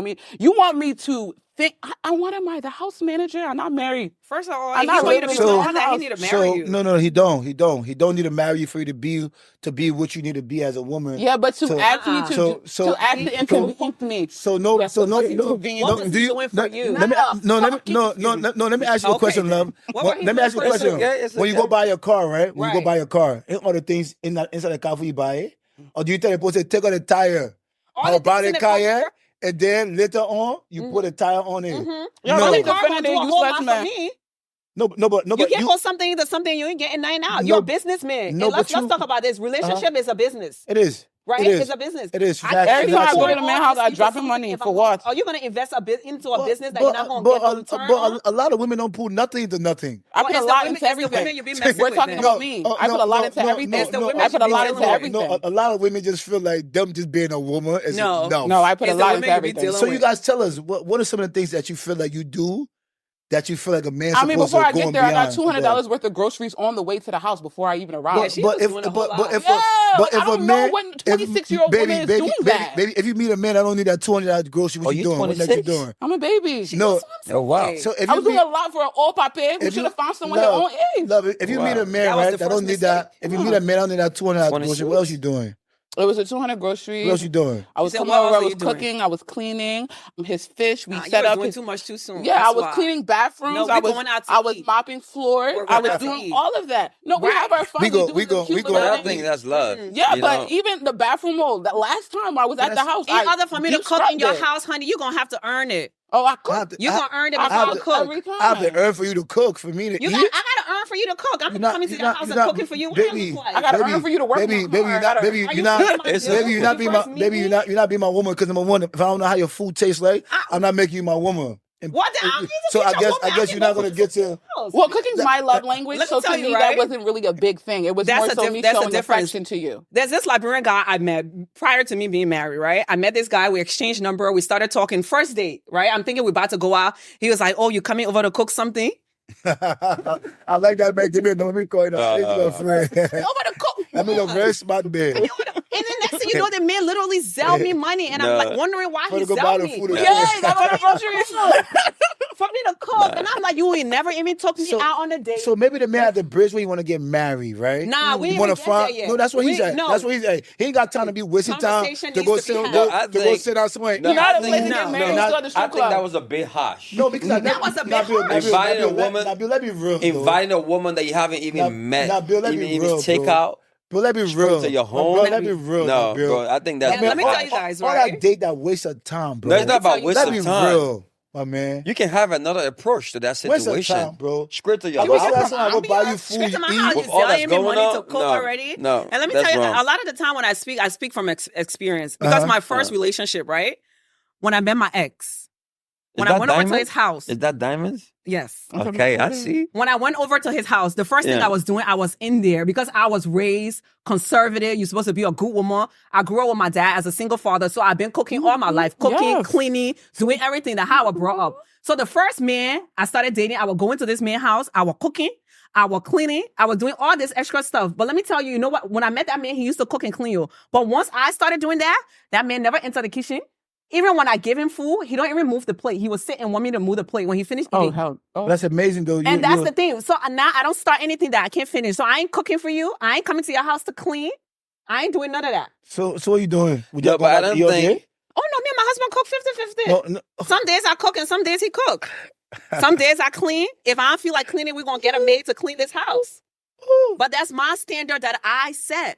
want me to think, I want am I the house manager? I'm not married. First of all, I'm he not want you to be living in told the that he house. need to marry you. No, he don't. He don't need to marry you for you to be what you need to be as a woman. Yeah, but to So- act me so- to act to inconvenience me. So no, That's so no, what no, inconvenience no. What was Do he you? doing for Let, you? let me, Not no, let me, fucking no, no, no, no. Let me ask you a Okay, question, then. love. What were he Let me ask you a doing for question. you? Okay, it's When you okay. go buy your car, right? When you Right. go buy your car, ain't all the things inside the car before you buy it, or do you tell the person take out the tire, All or the buy things in the the car- car, and then later on you put a tire on it? You're No. really The car gonna defending do a the whole useless lot for man. me. No, but You get for something that's something you ain't getting nothing out. No, You're a businessman. no, And let's but you- talk about this. Relationship is a business. It is. Right? It is. It's a business. It is. Every time I go to the man's house, I drop him money for what? Are you going to invest into a business that you're not going to get no return on? a lot of women don't put nothing into nothing. I put a lot into It's the women everything. you be messing We're with talking then. about me. I put a lot into everything. It's the women I put a you lot be into dealing with. everything. A lot of women just feel like them just being a woman is No. No, I put a It's the lot women into you be everything. dealing So with. you guys tell us what are some of the things that you feel like you do that you feel like a man's I mean, supposed before to I go get there, I got beyond? $200 worth of groceries on the way to the house before I even arrived. she was doing a whole lot. I don't know when 26-year-old woman is doing that. Baby, if you meet a man, I don't need that $200 grocery. What Oh, you you doing? What that you 26? doing? I'm a baby. No. Oh, wow. So if I you was doing meet, a lot for an old papi. We if should you- have found someone love, their own age. love it. If you meet a man, That was right, the that don't first need that. If you meet a man, I don't need that $200 grocery. What else you doing? It was a 200 groceries. What else you doing? I was said, coming what over, else I are was you doing? cooking, I was cleaning his fish. We You set were up doing his... too much too soon. Yeah, That's I was why. cleaning bathrooms. No, I we're was going out to I was eat. mopping floors. We're I going was out to doing eat. all of that. No, we Right. have our fun. We go- do we the go- cute we go- little But I things. think that's love. Yeah, you but know? even the bathroom roll, the last time I was at the house, In order for me to deep cook in scrubbed your it. house, honey, you're going to have to earn it. Oh, I I cooked. have to- You're I- going to earn it I before have you to- cook. Every time. I have to earn for you to cook for me to You eat. got, I gotta earn for you to cook. I'm You're coming to you're your house you're and cooking for you. What does that baby, look like? I gotta earn for you to work baby, my baby, car. you're not, baby, Are you're you not, paying my bills baby, you're not when being you my, first meet baby, me? you're not being my woman because number one, if I don't know how your food tastes like, I'm not making you my woman. And- What the- I'm so just I your guess, woman. I guess I you're not can gonna go get to to. house. Well, cooking's my love language, let me so tell to you, me right? that wasn't really a big thing. It was That's more the so diff- me that's the showing difference. affection to you. There's this Liberian guy I met prior to me being married, right? I met this guy. We exchanged number. We started talking. First date, right? I'm thinking we're about to go out. He was like, "Oh, you coming over to cook something?" I like that man. Give me a number. Let me call you a friend. Over to cook. I mean, a very smart man. And then next thing you know, the man literally zelled me money, and I'm like wondering why For he to go buy zelled the me. food. Yeah, Yeah, I'm a grocery for me to cook, and I'm like, you ain't never even took me So- out on a date. So maybe the man at the bridge where you want to get married, right? Nah, we you ain't wanna even get there yet. No, that's what he We- said. no. That's what he said. He ain't got time to be wasting time Conversation to go needs to sit be on had. No, I to go think- sit out somewhere. No, You're not I a place to think- get no, married. no, You go to the I strip think club. that was a bit harsh. No, because That was a bit hard. Inviting a woman- Nabil, let me real. though. Inviting a woman that you haven't even Now- met, now, Bill, let me even real, take bro. out Bro, let me straight real. to your Bro, home. let me real. No, Nabil. bro, I think that's Yeah, let me bit tell you harsh. guys, All right? that date that waste of time, bro. No, it's not about tell you wasting Let me time. real, my man. You can have another approach to that Waste of situation. time, bro. Straight to your I go house. to last time I go buy you food, Straight you to my eat. house, With you all that's selling me going money on? to cook No, already. no, And let me that's tell you, wrong. a lot of the time when I speak from experience because my first relationship, right? When I met my ex, when I that went over to diamonds? his house, Is that diamonds? yes. Okay, I see. When I went over to his house, the first thing Yeah. I was doing, I was in there because I was raised conservative. You're supposed to be a good woman. I grew up with my dad as a single father, so I've been cooking all my life, cooking, Yes. cleaning, doing everything that how I brought up. So the first man I started dating, I would go into this man's house, I was cooking, I was cleaning, I was doing all this extra stuff. But let me tell you, you know what? When I met that man, he used to cook and clean you. But once I started doing that, that man never entered the kitchen. Even when I give him food, he don't even move the plate. He would sit and want me to move the plate when he finished eating. Oh, hell. Oh. That's amazing, though. And that's the thing. So now I don't start anything that I can't finish. So I ain't cooking for you. I ain't coming to your house to clean. I ain't doing none of that. So what are you doing? Would Yeah, y'all but go I out don't to your think- day? Oh no, me and my husband cook 50-50. No, no. Some days I cook and some days he cook. Some days I clean. If I don't feel like cleaning, we're gonna get a maid to clean this house. But that's my standard that I set.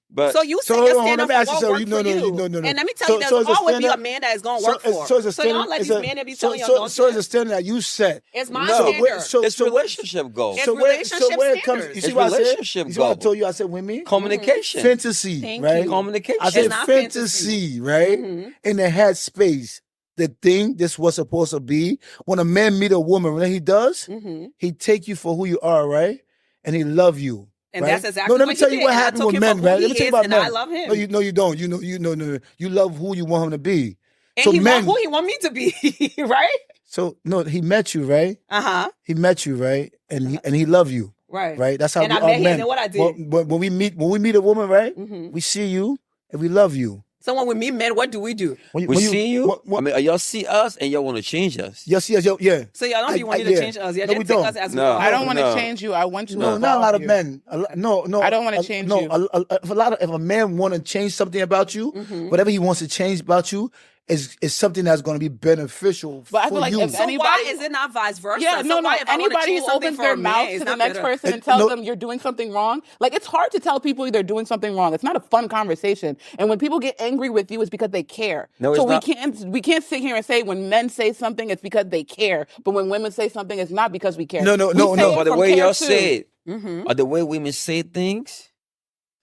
But So you So set hold your on, standard let me for ask you what something. work No, for no, you. no, no, no. And let me tell So- you, there's so it's a always be a standard- man that is gonna work for. So it's a So y'all standard. let it's these a- men that be so- telling y'all so- don't So do it's a that. standard that you set. It's my No. standard. it's relationship goals. It's So relationship where it comes, standards. you see It's what I said? relationship You see what I goals. told you? I said women. Communication. Fantasy, Thank right? you. Communication. I said It's not fantasy, right? Mhm. In the head space, the thing this was supposed to be. When a man meet a woman, when he does, Mhm. he take you for who you are, right? And he love you. And right? that's exactly no, let me what tell he you did. what And I happened took with him men, for who right? he Let me tell you is, about and men. I love him. No, you don't. No. You love who you want him to be. And So he men- want who he want me to be, right? So no, he met you, right? Uh-huh. He met you, right? And he loved you, Right. right? That's how And we I are met him, men. and what I did. When we meet a woman, right? Mhm. We see you and we love you. So when we meet men, what do we do? When We see you. What, I mean, y'all see us and y'all want to change us. yes, yeah. So y'all don't be wanting to yeah. change us. Yeah, No, just we take don't. us as we No. are. I don't want to No. change you. I want to. No, evolve not a lot of you. men. No. I don't wanna change no, you. If a man want to change something about you, Mm-hmm. whatever he wants to change about you is something that's going to be beneficial But I for feel like you. if So why anybody- is it not vice versa? Yeah, so no. why if I wanna Anybody change who something opens for their a man, mouth it's to the not next better? person and tells no- them you're doing something wrong, like it's hard to tell people they're doing something wrong. It's not a fun conversation. And when people get angry with you, it's because they care. No, it's so not. we can't sit here and say when men say something, it's because they care. But when women say something, it's not because we care. No, We say it But the from way care y'all too. say it, Mm-hmm. or the way women say things,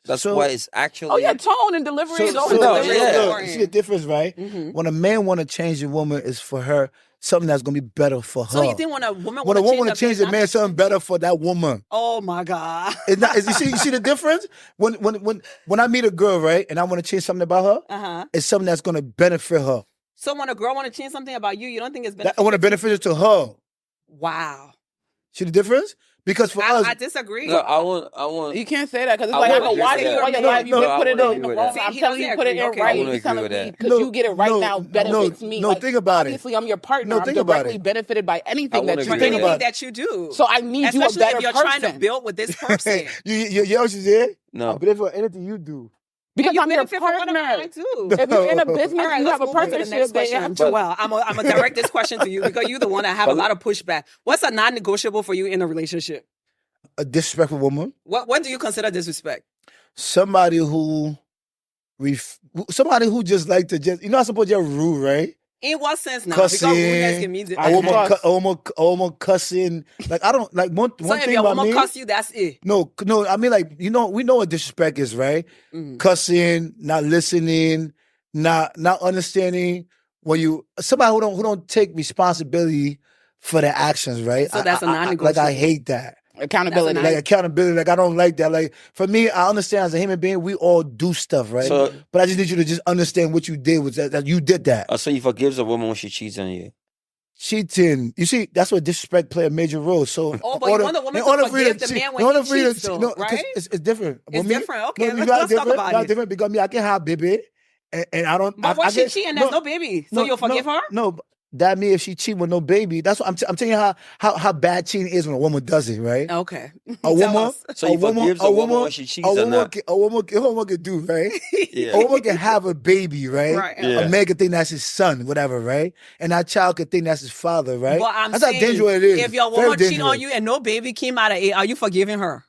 That's So- why it's actually. Oh yeah, tone and delivery is always no, delivery. yeah. Look, you see the difference, right? Mhm. When a man want to change a woman, is for her something that's gonna be better for her. So you think when a woman when a woman want want to change a man, something better for that woman. Oh my God. It's not. You see the difference? When I meet a girl, right, and I want to change something about her, Uh-huh. it's something that's gonna benefit her. So when a girl want to change something about you, you don't think it's I beneficial? want to benefit it to her. Wow. See the difference? Because for us, I disagree. No, I want. You can't say that because it's I like I wouldn't can watch agree you with all your that. life. You No, can I put it wouldn't in the agree with wrong. that. I'm See, he telling you, doesn't put it agree. in Okay. right. I You wouldn't telling agree with me that. because you get it right No, now no, benefits me. no, Like, think about obviously, I'm your partner. No, I'm think about directly it. benefited by anything I that wouldn't you For agree do. with anything that. that you do. So I need you a Especially better if you're person. trying to build with this person. you know what she said? I No. believe for anything you do. Because you I'm your benefit from what I'm partner. doing too. If you're in a business All right, and you let's have a move on to the partnership, next then you question. have to. Joelle, I'm gonna direct this question to you because you're the one that have a lot of pushback. What's a non-negotiable for you in a relationship? A disrespectful woman. What do you consider disrespect? Somebody who just like to just, I suppose you're rude, right? In what sense now? Cussing. Because rudeness can mean I A woman cussing. Like, I don't, like, one So if thing your about woman me. cuss you, that's it. No, I mean, like, we know what disrespect is, right? Mhm. Cussing, not listening, not understanding somebody who don't take responsibility for their actions, right? So that's a non-negotiable. Like, I hate that. Accountability. That's a Like, accountability, like, I don't like that. Like, for me, I understand as a human being, we all do stuff, right? So- but I just need you to just understand what you did was that you did that. So you forgives a woman when she cheats on you. Cheating. You see, that's where disrespect play a major role. So, Oh, but you want the woman to forgive the man when he cheats, though, 'cause right? It's different. It's With me, different. Okay, you let's got talk different, about not it. different because me, I can have baby, and I don't. But I when she get- cheating, there's no baby. So you'll forgive her? No, that means if she cheat with no baby, that's what I'm telling you how bad cheating is when a woman does it, right? Okay. A Tell woman, us. So you forgives a woman when she cheats or not? a woman can do, right? Yeah. A woman can have a baby, right? Right. Yeah. A man can think that's his son, whatever, right? And that child can think that's his father, right? But I'm that's saying, how dangerous it is. if your Very woman cheat dangerous. on you and no baby came out of it, are you forgiving her?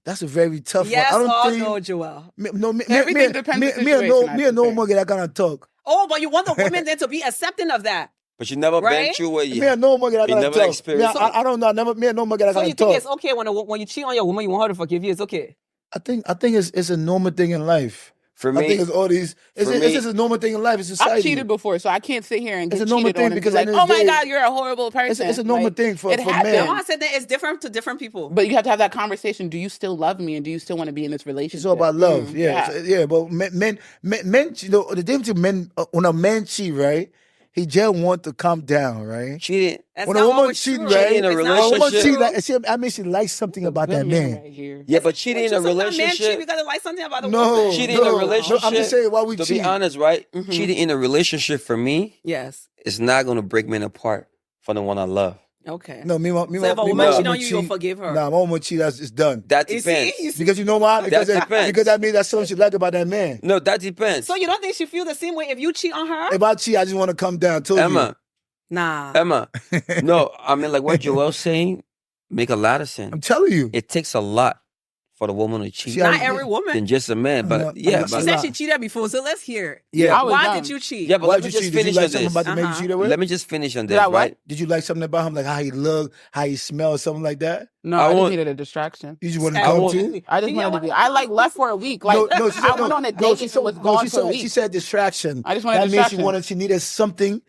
That's a very tough Yes one. I or don't think. no, Joelle? Everything depends on the situation, Me and no I woman get that kind of talk. Oh, but you want the women then to be accepting of that. But you never Right? been through it. Me and no woman get that You kind of never talk. experienced Me, I don't know. Me and no woman get that So kind you of think talk. it's okay when you cheat on your woman, you want her to forgive you? It's okay. I think it's a normal thing in life. For I think me, it's all these. It's for me- just a normal thing in life. It's society. I've cheated before, so I can't sit here and It's get a normal cheated thing on and be because like, at the end "Oh of the my day, God, you're a horrible person." It's a normal Like, thing for it men. happens. No, I said that it's different to different people. But you have to have that conversation. Do you still love me, and do you still want to be in this relationship? It's all about love. Yeah, yeah. yeah. But men, the difference between men, when a man cheat, right? He just want to calm down, right? cheating. That's When not a woman always cheat, true. right? In a It's not When a woman always relationship- cheat, true. I mean, she likes something about Good that man man. right here. Yeah, but cheating in a Sometimes men cheat relationship. because they like something about the No, woman. Cheating in a no, relationship. No, I'm just saying why we To cheat. be honest, right? Mhm. Cheating in a relationship for me Yes. is not going to break men apart from the one I love. Okay. No, me, So if a my woman no. cheat on you, you'll forgive her. Nah, my woman cheat, it's done. That You see? depends. You see? Because you know why? Because depends. that means that's something she like about that man. No, that depends. So you don't think she feel the same way if you cheat on her? If I cheat, I just want to come down. Told Emma, Nah. no, I mean, like what Joel's saying make a lot of sense. I'm telling you. It takes a lot for the woman to cheat See, Not I- every woman. than just a man. But Yeah, yeah, She but said lot. she cheated before, so let's hear it. Yeah. I was Why dumb. did you cheat? yeah, but Why let did me you just cheat? Did you finish like on something this. about the man you Uh-huh. cheated with? Let me just finish on Did this, I what? right? Did you like something about him, like how he looked, how he smelled, something like that? No, I I, just want- needed a distraction. You just want to I come want- to? I just wanted to be. I like left for a week. Like she said, I went on a date and was gone for a week. She said distraction. I just wanted that means distraction. she needed something.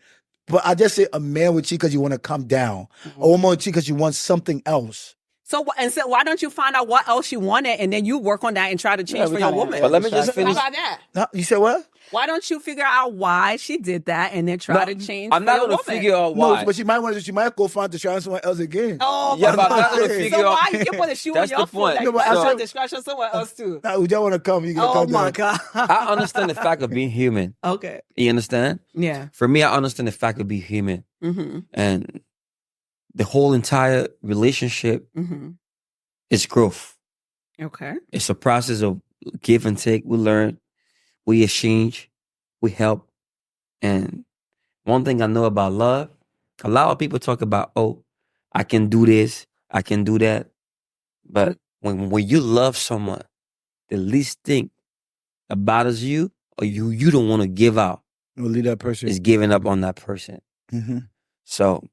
But I just say a man would cheat because you want to come down. A woman would cheat because you want something else. So why don't you find out what else you wanted and then you work on that and try to change we for your kinda woman? had But let me just distraction. How finish. about that? Now, you said what? Why don't you figure out why she did that and then try to change I'm for not your going to woman? figure out why. No, but she might go find distraction somewhere else again. Oh, Yeah, my but I'm not God. gonna So figure why out- you can put a shoe That's on your the foot? point. Like, No, but why I not said- distraction somewhere else too? Now, you don't want to come. You can Oh come my down. God. I understand the fact of being human. Okay. You understand? Yeah. For me, I understand the fact of being human. Mm-hmm. And the whole entire relationship Mm-hmm. is growth. Okay. It's a process of give and take. We learn, we exchange, we help. And one thing I know about love, a lot of people talk about, oh, I can do this, I can do that. But when you love someone, the least thing that bothers you or you don't want to give out We'll leave that person. is giving up on that person. Mm-hmm. So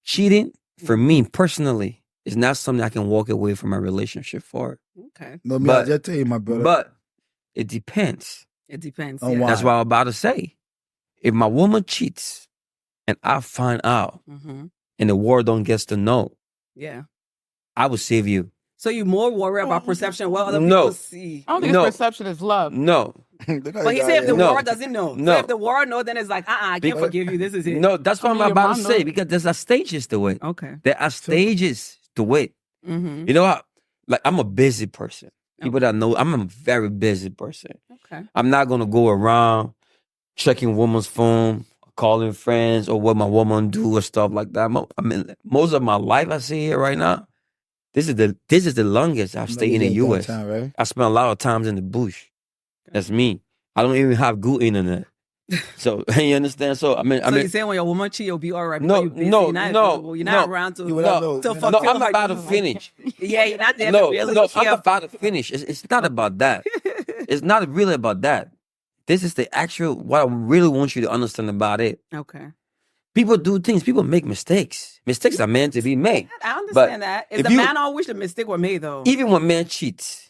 cheating, for me personally, It's not something I can walk away from a relationship for. Okay. No, me, But- I just tell you, my brother. But it depends. It depends. On yeah. why? That's what I'm about to say. If my woman cheats and I find out Mm-hmm. and the world don't get to know, Yeah. I will save you. So you more worry about perception, what other No. people see. I don't think No. it's perception, it's love. No. But he said if the No. world doesn't know. No. So if the world know, then it's like, I can't Because- forgive you. This is it. No, that's what I I'm mean, your about to mom say knows. because there's a stages to it. Okay. There are stages to it. Mm-hmm. You know what? Like I'm a busy person. People that know I'm a very busy person. Okay. I'm not gonna go around checking woman's phone, calling friends, or what my woman do or stuff like that. I mean, most of my life I see here right now. This is the longest I've stayed in the U.S. Time, right? I spent a lot of times in the bush. That's me. I don't even have good internet. So you understand? So I mean, you say when your woman cheat, you'll be all right. No, because you're busy, no, you're not no, available, you're not no. around to. You would not No, know. to You fulfill no, know. I'm her about to needs. finish. Yeah, you're not there. No, to really no, I'm care. about to finish. It's not about that. It's not really about that. This is the actual, what I really want you to understand about it. Okay. People do things. People make mistakes. Mistakes are meant to be made. I understand But that. Is if the you- man all wish the mistake were made though? Even when men cheats,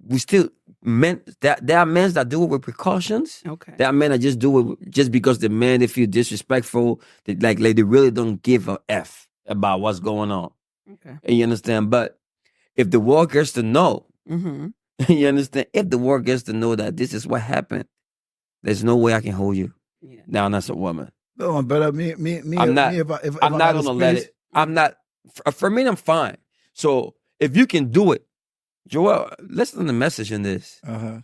we still men that there are men that do it with precautions. Okay. There are men that just do it just because the men they feel disrespectful. Like they really don't give a F about what's going on. Okay. And you understand? But if the world gets to know, Mm-hmm. you understand? If the world gets to know that this is what happened, there's no way I can hold you Yeah. down as a woman. No, brother, me. I'm not- if I'm I not had a gonna let space- it. I'm not. For me, I'm fine. So if you can do it, Joel, listen to the message in this. Uh-huh.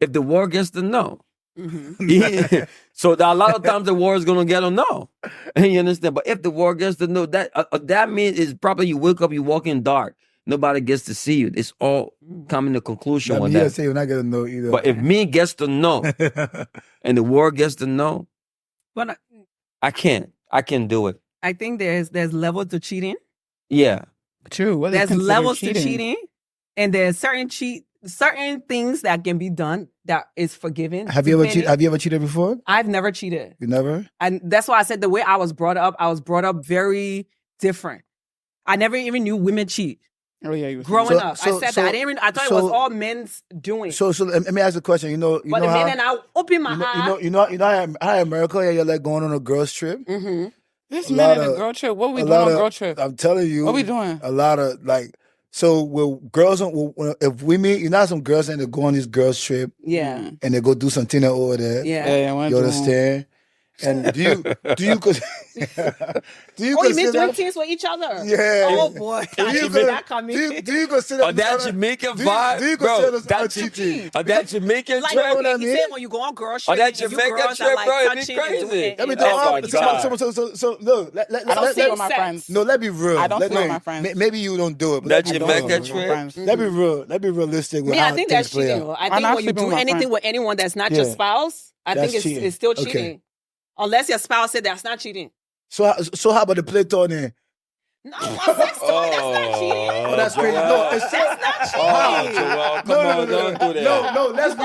If the world gets to know, Mm-hmm. yeah. So that a lot of times the world is gonna get to know. You understand? But if the world gets to know, that means it's probably you wake up, you walk in dark, nobody gets to see you. It's all coming to conclusion That with me that. say you're not gonna know either. But if me gets to know and the world gets to know, But I can't do it. I think there's levels to cheating. Yeah. True. What is There's considered levels to cheating, and there's certain things that can be done that is forgiven. have you ever depending- cheated? Have you ever cheated before? I've never cheated, You never? and that's why I said the way I was brought up very different. I never even knew women cheat Oh yeah, you were growing So- up. so- I said so- that I didn't even. I thought it was so- all men's doing. So let me ask you a question. You know but the how, minute I open my how America, yeah, you're like going on a girls trip. mm-hmm. This A man lot in a of- girl trip. What we a doing lot on of- girl trip? I'm telling you, What we doing? a lot of like. So with girls, if we meet, you know, some girls and they go on this girls trip Yeah, and they go do something over there. yeah. Yeah, I You understand? And do you do you Oh, you mean consider doing things with each other? Yeah. Oh boy, do I you, didn't see con- that coming. do you consider Oh, that Jamaican vibe, do you bro. consider That cheating? that Jamaican Like trip. what I he mean? said, when you go on girl Oh, trip, that you Jamaican girls trip, are like bro, it'd be touching and crazy. doing- Let me and Oh, tell my each God. other. so look. Let, I don't let, sleep same with my sex. friends. no, let be real. I don't let, sleep with no, my friends. Maybe you don't do it. But That let be Jamaican real. trip. Let be real. Let be realistic. With Me, I how think things that's play cheating. out. I I'm think not when you sleeping do with my anything friend. with anyone that's not your Yeah. spouse, I think That's cheating. it's still Okay. cheating. Unless your spouse said that's not cheating. So how about the play toy then? No, a sex toy, that's not cheating. Oh, that's crazy. No, it's That's not cheating. Oh, Joel, come on, don't do that. No, let's be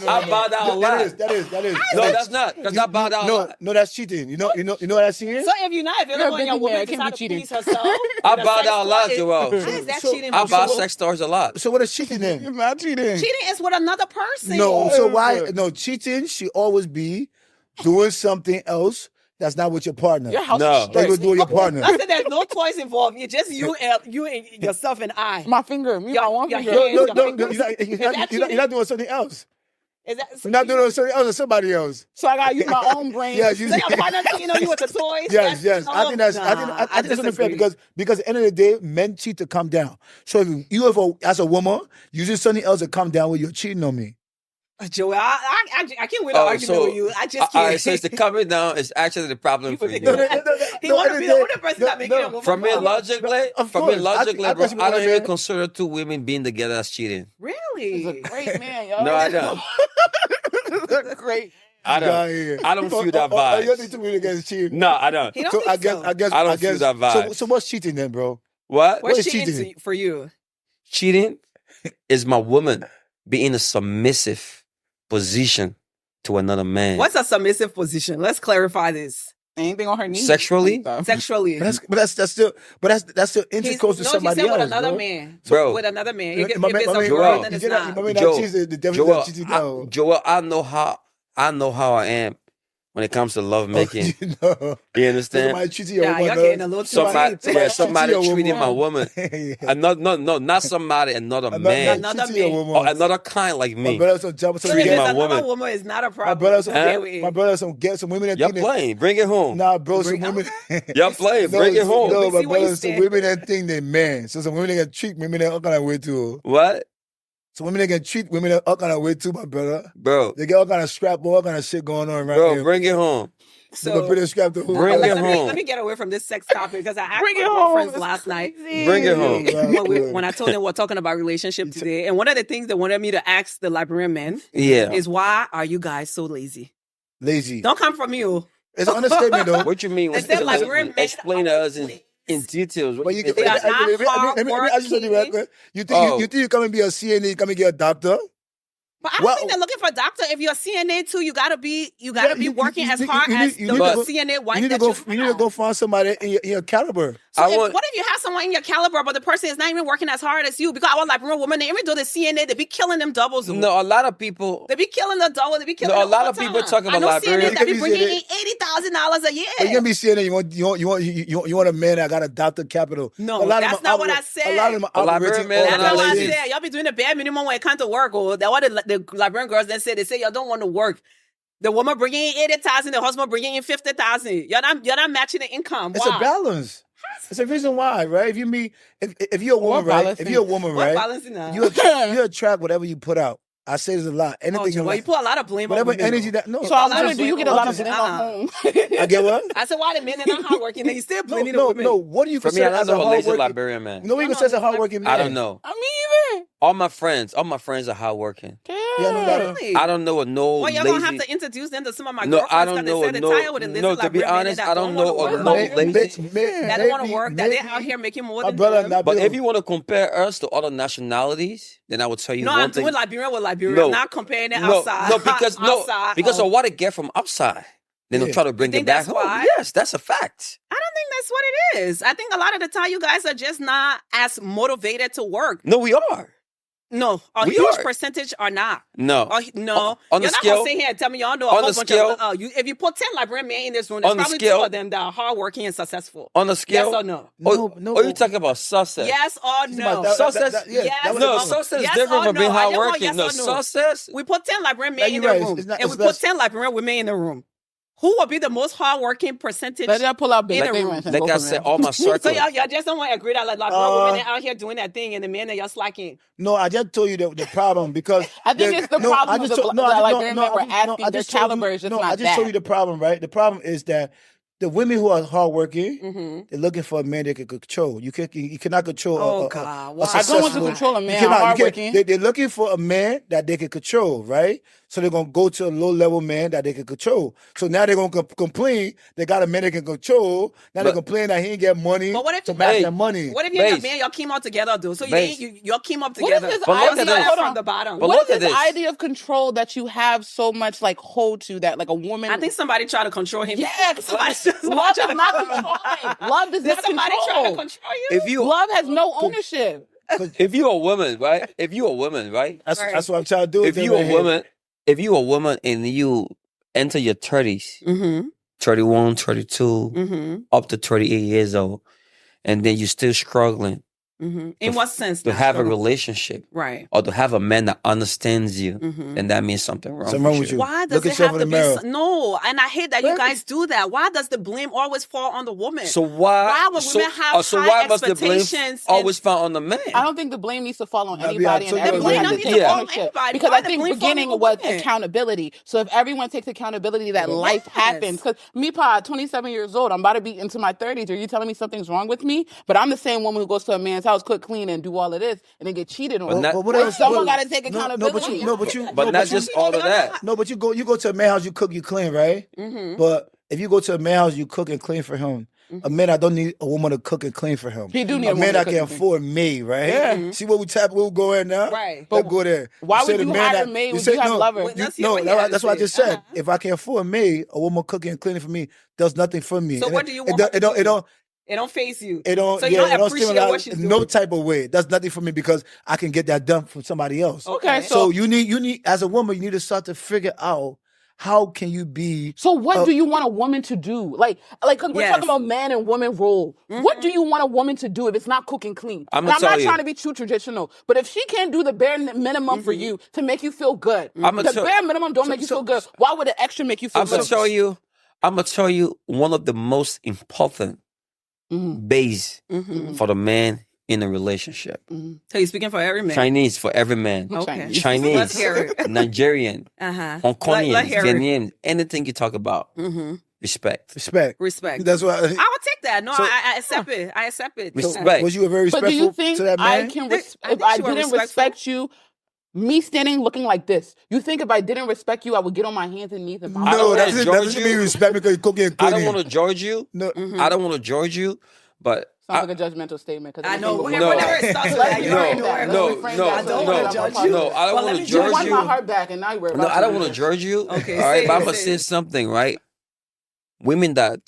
no. I bow down a lot. That is. No, that's not. Because I bow down a lot. No, that's cheating. You know what that's cheating? So if you're not available and your busy woman man, it can't decides be to cheating. please herself, I with a bow sex down a lot, toy, Joel. How is that So- cheating? I buy So sex toys a lot. So what is cheating then? You're not cheating. cheating is with another person. No, so why? No, cheating should always be doing something else that's not with your partner. Your house No. is That you straight. do with your partner. I said there's no toys involved. It's just you and yourself and I. My finger. Me, my one your finger. hand. No, Your you're fingers. not doing something else. Is that You're not doing something else or somebody else. So I gotta use my own brain. Yes, you So your partner cheating on you with the toys? Yes. I think that's I think that's unfair disagree. because at the end of the day, men cheat to come down. So if you as a woman using something else to come down with, you're cheating on me. Joey, I can't win an argument with you. I just all can't. right, so it's the coming down is actually the problem for you. No, he want to be the only person that making it. From me logically, Of from me course. logically, I bro, thought you I don't were even saying- consider two women being together as cheating. He's Really? a great man, yo. No, I don't. Great. I don't. I don't feel that vibe. You need to really get cheating. No, I don't. He don't So think I guess so. I don't feel that vibe. So what's cheating then, bro? What? What's what is cheating cheating? for you? Cheating is my woman being in a submissive position to another man. What's a submissive position? Let's clarify this. Anything on her knees. Sexually? Sexually. But that's still intercourse to somebody else, with another bro. man. Bro. With another man. If My it's a man, girl, then it's you not. my man Joe, not cheating, the devil Joel, not cheating out. Joel, I know how I am when it comes to love making. You know. You understand? Somebody cheating your Yeah, woman. you're getting a little too deep. Somebody cheating your treating my woman. woman. Not somebody, another man. Another cheating your man. Or woman. another kind like My me. brother some jump So some if treating it's my another woman. woman, it's not a my problem. brother some Okay, my brother some get some women that Y'all think playing. Bring it home. nah, bro, some Bring- women. Y'all playing. Bring it home. No, We my see where you brother, some stand. women that think they man. So some women that can treat women that all kind of way too. What? Some women that can treat women that all kind of way too, my brother. Bro. They get all kind of scrap, all kind of shit going on right Bro, here. bring it home. They gonna bring the scrap to who? Bring it let me, home. let me get away from this sex topic because I asked Bring my it home. girlfriends It's last night Bring it home. when I told them we're talking about relationship today. And one of the things they wanted me to ask the Liberian men Yeah. is why are you guys so lazy? Lazy. Don't come from you. It's an understatement though. What you mean? They said Liberian men Explain to us in details. What But you you mean? They are not let me ask you something real quick. You think you come and be a CNA, you come and get a doctor? But I don't think they're looking for a doctor. If you're a CNA too, you gotta be working as hard as the CNA wife You need to that go. you You need to go find somebody in your caliber. So what if you have someone in your caliber, but the person is not even working as hard as you? Because our Liberian women, they even do the CNA, they be killing them doubles. No, a lot of people. They be killing the double. They be killing. No, a the lot of overtime. people talk about I know Liberian. CNAs that be You can be bringing CNA. in $80,000 a year. But you can be CNA. You want a man that got a doctor capital. No, a lot that's of them not what I said. A lot of them A are Liberian operating man all That's and not a what I lady. said. Y'all be doing the bare minimum when it comes to work. Or that what the Liberian girls they say y'all don't want to work. The woman bringing in 80,000, the husband bringing in 50,000. You're not matching the income. It's Why? a balance. It's a reason why, right? If you're a woman, What right? balancing? If you're a woman, What right? balancing now? You attract whatever you put out. I say this a lot. Anything Well, you put a lot of blame on whatever women. energy that no. So I lot of wonder, do you get a blame lot on of blame women. on home? I get what? I said, why the men are not hardworking? They still blaming the No. women. What do you For me, I consider don't as a know a lazy hardworking? Liberian man. No, what you consider as a hardworking man? I don't know. I mean, either. All my friends are hardworking. Yeah. no, that- Really? I don't know a no Well, you're lazy. gonna have to introduce them to some of my No, girlfriends. I don't know They a said no. the tire with a lazy No, to be Liberian men honest, that I don't know wanna a work. no Maybe- lazy. That don't want to work. That they out here making more My than brother, them. not But Bill. if you want to compare us to other nationalities, then I would tell you No, one I'm thing. doing Liberian with Liberian. No. I'm not comparing it No, outside. no, because outside. because of what I get from outside. Then they'll Yeah. try to bring think it back that's home. why? Yes, that's a fact. I don't think that's what it is. I think a lot of the time you guys are just not as motivated to work. No, we are. No, a We huge are. percentage are not. No. No, On the you're not scale- gonna sit here and tell me y'all know a on whole the bunch scale- of. If you put 10 Liberian men in this room, there's On the probably scale- 2 of them that are hardworking and successful. On a scale. Yes or no? No. Or you talking about success? Yes or no? Success- Yes No, or success is Yes different or from being no? I didn't want hardworking. yes No, or no. success. We put 10 Liberian Yeah, men in you're the right. room, It's not- and we it's put 10 Liberian women in the room. Who will be the most hardworking percentage? Let them pull out big In the thing room. wrench and Like go I from said, there. all my So circle. y'all just don't want to agree that like women are out here doing that thing, and the men that y'all slacking. No, I just told you the problem because I think it's the problem I with just the told- Liberian men were I asking their just told you- caliber is just no, not I just told you that. the problem, right? The problem is that the women who are hardworking, Mm-hmm. they're looking for a man they can control. You cannot control. Oh, a God. a Why? I don't want to successful- control a You man. I'm cannot- you can't- hardworking. They're looking for a man that they can control, right? So they're gonna go to a low level man that they can control. So now they're gonna complain they got a man they can control. Now they But- complain that he ain't get money But what if to you- match Hey, their money. What if you and your Base. man y'all came out together though? So Base. y'all came up What together. is this But look Y'all at started this. Hold from on. the bottom. But What look is at this this. idea of control that you have so much like hold to that like a woman? I think somebody tried to control him. yeah, Somebody love tried is to not control controlling. Love does Did not somebody try to control. control you? If you Love has no ownership. if you're a woman, right? If you're a woman, right? That's what I'm trying to do. If you're a woman and you enter your 30s, Mm-hmm. 31, 32, Mm-hmm. up to 38 years old, and then you're still struggling Mm-hmm. In what sense? to not have a struggle? relationship Right. or to have a man that understands you, Mm-hmm. then that means something wrong. Something wrong with you. Why does Look it at yourself have in to the be mirror. no? And I hate that you Look. guys do that. Why does the blame always fall on the woman? So why would women have so high why must the blame expectations always fall on the man? I don't think the blame needs to fall on Nabil, I anybody and told you everyone blame has don't to need take to fall on ownership. anybody. Because Why I the think blame fall on beginning the was woman? accountability. So if everyone takes accountability that life Yes. happens, because me, Pa, 27 years old, I'm about to be into my 30s. Are you telling me something's wrong with me? But I'm the same woman who goes to a man's house, cook, clean, and do all of this, and then get cheated on. But what Like, else? someone what- got to take No, accountability. But not just all of that. No, but you go to a man house, you cook, you clean, right? Mm-hmm. But if you go to a man house, you cook and clean for him. A man, I don't need a woman to cook and clean for him. He do need a a man woman to I cook can and clean. afford me, right? Yeah. See what we'll go in now? Right. Let's go there. Why say would the you man hire a that- maid when say- you have no, lover? Wait, let's you- hear no, what you had to that's what I say. just said. If I can afford a maid, a woman cooking and cleaning for me does nothing for me. So And what do you want It her to don't. do? It don't. It don't face you. It don't. So you yeah, don't it don't appreciate stimulate what she's no doing. type of way. That's nothing for me because I can get that done from somebody else. Okay, So you need as a woman, you need to start to figure out how can you be. So what do you want a woman to do? Like, cause we're Yes. talking about man and woman role. What do you want a woman to do if it's not cook and clean? I'm And gonna I'm tell not you. trying to be too traditional, but if she can't do the bare minimum for you to make you feel good, I'ma the tell- bare minimum don't make you feel good. Why would the extra make you feel I'm gonna good? tell you one of the most important base for the man in a relationship. So you're speaking for every man. Chinese for every man. Okay. Chinese, Let's hear it. Nigerian, Uh-huh. Hong Kongian, Let hear it. Ghanaian, anything you talk about. Respect. Respect. That's why. I would take that. No, So- I accept it. I accept it. Respect. Was you a very But respectful do you think to that I man? can, I if think I you were didn't respectful. respect you, me standing looking like this, you think if I didn't respect you, I would get on my hands and knees and bow? I don't No, wanna that judge doesn't mean you. respect because you're cooking and I cleaning. don't want to judge you. No. I don't want to judge you, but Sounds like a judgmental statement. I know. No. Whenever it starts with that, you already know where it goes. I I don't don't wanna want judge to you. No, I don't Well, let want me to judge You judge won you. my heart back, and now you're No, I don't want to judge you. Okay, All right, say but it, I'm gonna say say it. something, right? Women that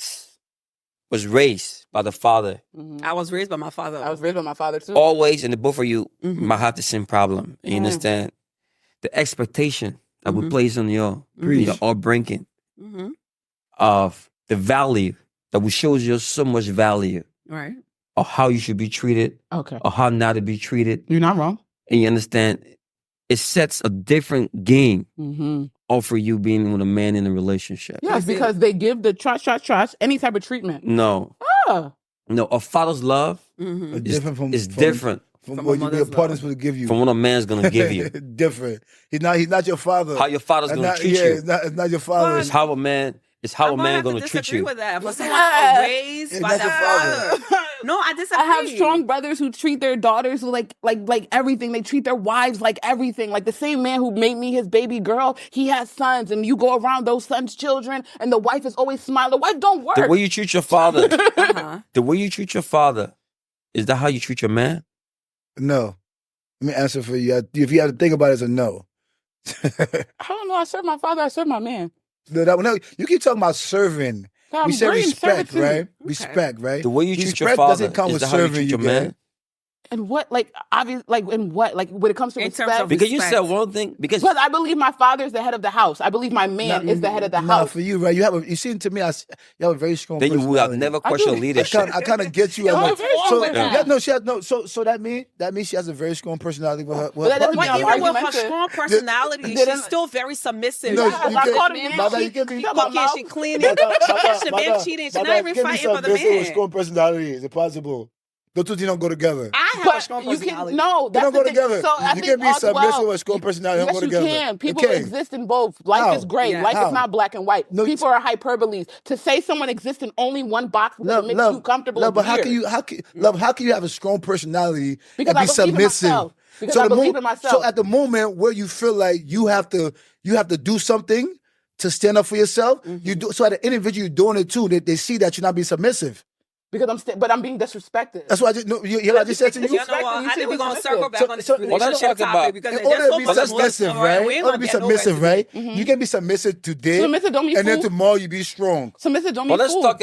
was raised by the father, I was raised by my father. I was raised by my father too. always, and the both of you might have the same problem. You understand? The expectation that we place on your upbringing of the value that we shows you so much value Right. of how you should be treated Okay, or how not to be treated. you're not wrong. And you understand? It sets a different game Mm-hmm. for you being with a man in a relationship. Yes, because they give the trust, any type of treatment. No. Ah. No, a father's love It's is different from different from From what a your mother's partner's love. supposed to give you. from what a man's gonna give you. Different. He's not your father. How your father's That's gonna not- treat yeah, you. It's not your father. It's how a man. It's how I'm a man have to gonna treat disagree you. with that. But someone Yeah. raised It's by not their your father. No, I disagree. I have strong brothers who treat their daughters like everything. They treat their wives like everything. Like the same man who made me his baby girl, he has sons, and you go around those sons' children, and the wife is always smiling. The wife don't work. The way you treat your father. Uh-huh. The way you treat your father. Is that how you treat your man? No. Let me answer for you. If you have to think about it, it's a no. I don't know. I serve my father. I serve my man. No, you keep talking about serving. God, We I'm say bringing respect, servitude. right? Respect, right? The way you treat your Respect father. doesn't come Is with that how you serving treat your you, man? man. And what, like, obviously, like, in what? Like, when it comes to In terms respect? of Because you Respect. said one thing. Because Because I believe my father's the head of the house. I believe my man is the head of the Nah, house. for you, right? You seem to me, you have a very strong then you will have personality. never I questioned do. leadership. I kind of get you. Yo, as I'm very strong with that. yeah, no, she has no. So that means she has a very strong personality with her. But that doesn't But mean I'm even with her argumentative. strong personality, Didn't- she's still very submissive. No, Yeah, you I can't- called him Mother, man. you can be- She got my Cooking, mouth. she cleaning. She been cheating. She's not even fighting for the With man. strong personality, is it possible? The two things don't go together. I have a But strong you personality. can no, They that's don't the go thing. together. So I You think can be all submissive throughout- with strong personality. They Yes, don't go you together. can. People It can. exist in both. Life How? is great. Yeah. Life How? is not black and white. No, People are hyperboles. To say someone exists in only one box because it makes you comfortable. Love, but is how weird. can you have a strong personality Because and I be believe in submissive? myself. Because I believe in myself. So at the moment where you feel like you have to do something to stand up for yourself, you do. So at the individual, you're doing it too. They see that you're not being submissive. Because I'm being disrespected. That's why you hear what I just said to you. You know what? I think we're going to circle back on this So- Well, let's relationship talk topic about- because In there's order so to be much more submissive, to it, right? and we In ain't order to be gonna get nowhere submissive, today. right? You can be submissive today, Submissive don't mean and then fool. tomorrow you be strong. Submissive don't But mean let's fool. talk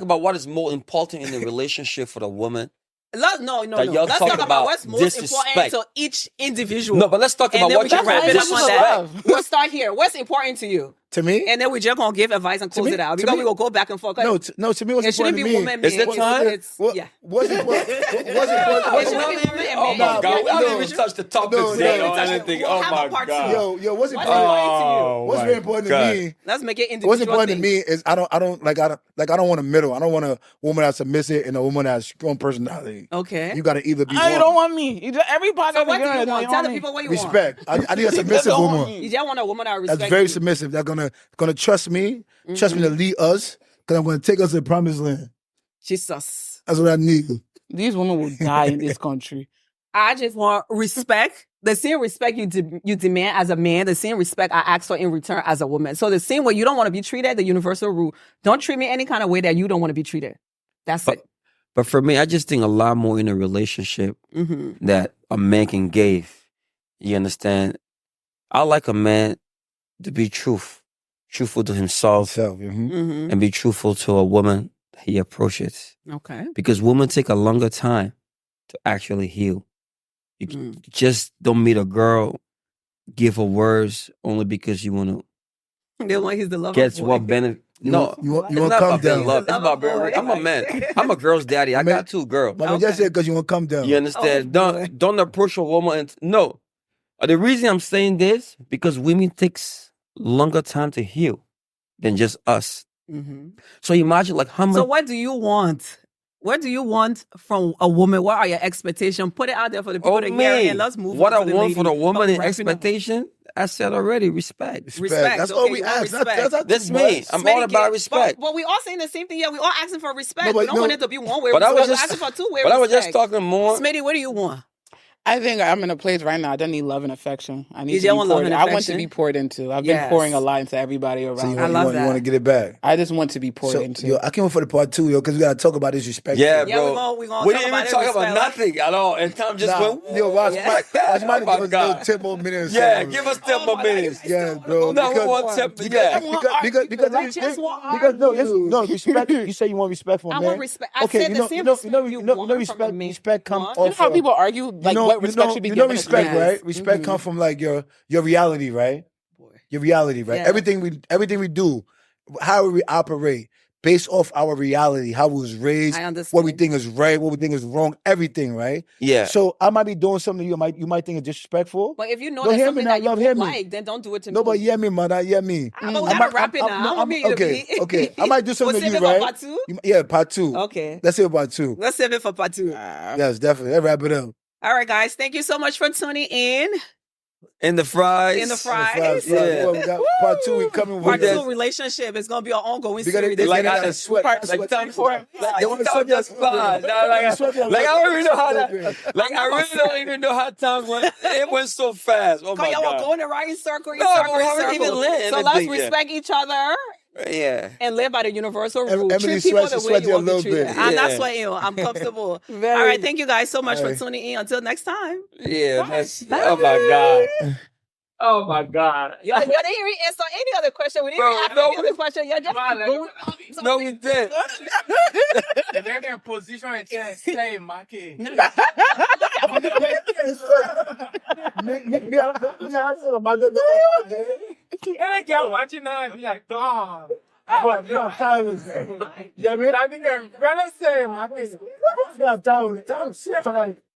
about what is more important in the relationship for the woman. No. That y'all Let's talk talk about about what's most disrespect. important to each individual. No, but let's talk and about then what we can you wrap it up Disrespect. on that. Love. We'll start here. What's important to you? To me, And then we're just gonna give advice and close me- it out to because me- we will go back and forth. no, to me, what's It shouldn't important be to me. woman. Is it man. time? It's, yeah. What's important? What's It important? should be woman and Oh man. my Nah, God, we no, haven't even touched the topics no, yet no, or touch it. anything. We'll Oh have a my part God. two. Yo, what's What's important? important to you? What's very important to me? Let's make it individual. What's important to things. me is I don't want a middle. I don't want a woman that's submissive and a woman that's strong personality. Okay. You got to either be I one. don't want me. Everybody So what do together, you they want? don't Tell the me. people what you want. Respect. I need a submissive don't want woman. me. You just want a woman that respects That's very you. submissive. That's gonna trust me to lead us, because I'm gonna take us to the promised land. Jesus. That's what I need. These women will die in this country. I just want respect. The same respect you demand as a man, the same respect I ask for in return as a woman. So the same way you don't want to be treated, the universal rule, don't treat me any kind of way that you don't want to be treated. That's it. But for me, I just think a lot more in a relationship that a man can give. You understand? I like a man to be truthful to himself, and be truthful to a woman he approaches. Okay. Because women take a longer time to actually heal. You just don't meet a girl, give her words only because you want to. They want he's the lover Get boy. what benefit. No, you want it's to not come about being down. loved. It's about being. I'm a man. I'm a girl's daddy. I got 2 girls. But just say because you want to come down. You understand? Don't approach a woman. No. The reason I'm saying this because women takes longer time to heal than just us. So imagine like how much. So what do you want? What do you want from a woman? What are your expectations? Put it out there for the people to hear and let's move what on I to the want for the lady. woman in Wrapping up. expectation, I said already, respect. Respect. That's Okay, all we you want ask. respect. That's me. I'm all about respect. But we all saying the same thing. Yeah, we all asking for respect. No, but we don't no- want it to be one way. But I was We're just- asking for two-way But I was respect. just talking more. Smitty, what do you want? I think I'm in a place right now. I don't need love and affection. I need You to be don't want love poured. and I want to affection? be poured into. I've Yes. been pouring a lot into everybody around. So you me. want, love you want to that. get it back. I just want to be poured So, into. yo, I can't wait for the part 2, yo, because we got to talk about this respect. Yeah, thing. Yeah, bro. we gonna We talk didn't about even it, talk about respect. nothing at all. And Tom just Nah, went, yo, watch Yeah. Mike. Watch Mike Oh my give us a little God. 10 more minutes. yeah, something. give us 10 more minutes. Yeah, bro. No, we because- want 10 because, yeah. because no, listen, no respect. You say you want respect from a I man. want respect. I Okay, said the same respect you want from respect. a man. Respect come Want? You know off. how people argue like what respect should be given? respect, Yes. right? Respect come from like your reality, right? Your reality, right? Yeah. Everything we do, how we operate, based off our reality, how we was raised, I understand. what we think is right, what we think is wrong, everything, right? Yeah. So I might be doing something you might think is disrespectful. But if you know Don't there's hear me something now, that you love, hear don't me. like, then don't do it to No, me. but hear me, mother, hear me. But we gotta wrap it now. I want me to okay, be. okay. I might do something We'll to you, save it for right? part 2? Yeah, part 2. Okay. Let's say part 2. Let's save it for part 2. Yes, definitely. Let's wrap it up. All right, guys. Thank you so much for tuning in. In the fries. In the fries. Fries. Yeah. Well, we got part 2. We coming Part with 2 relationship is gonna be an ongoing Because series. they Like got I- that sweat. Like Tom Ford. They want to sweat just fine. Like I don't even know how that. Like I really don't even know how time went. It went so fast. Oh my Y'all God. go in the right circle. No, but we haven't even lit So let's anything yet. respect each other Yeah. and live by the universal rule. Emily Treat people sweats- the way sweating you a want to be little treated. bit. I'm not Yeah. sweating. I'm comfortable. Very- All right. Thank you guys so much All for right. tuning in. Until next time. Yeah. That's, oh my God. Oh my God. Y'all didn't even answer any other question. We didn't Bro, even ask no, any other question. Y'all just No, we did. They're in position and say, Maki. Yeah, girl, watching now and be like, dog. But no, I think they're gonna say, Maki.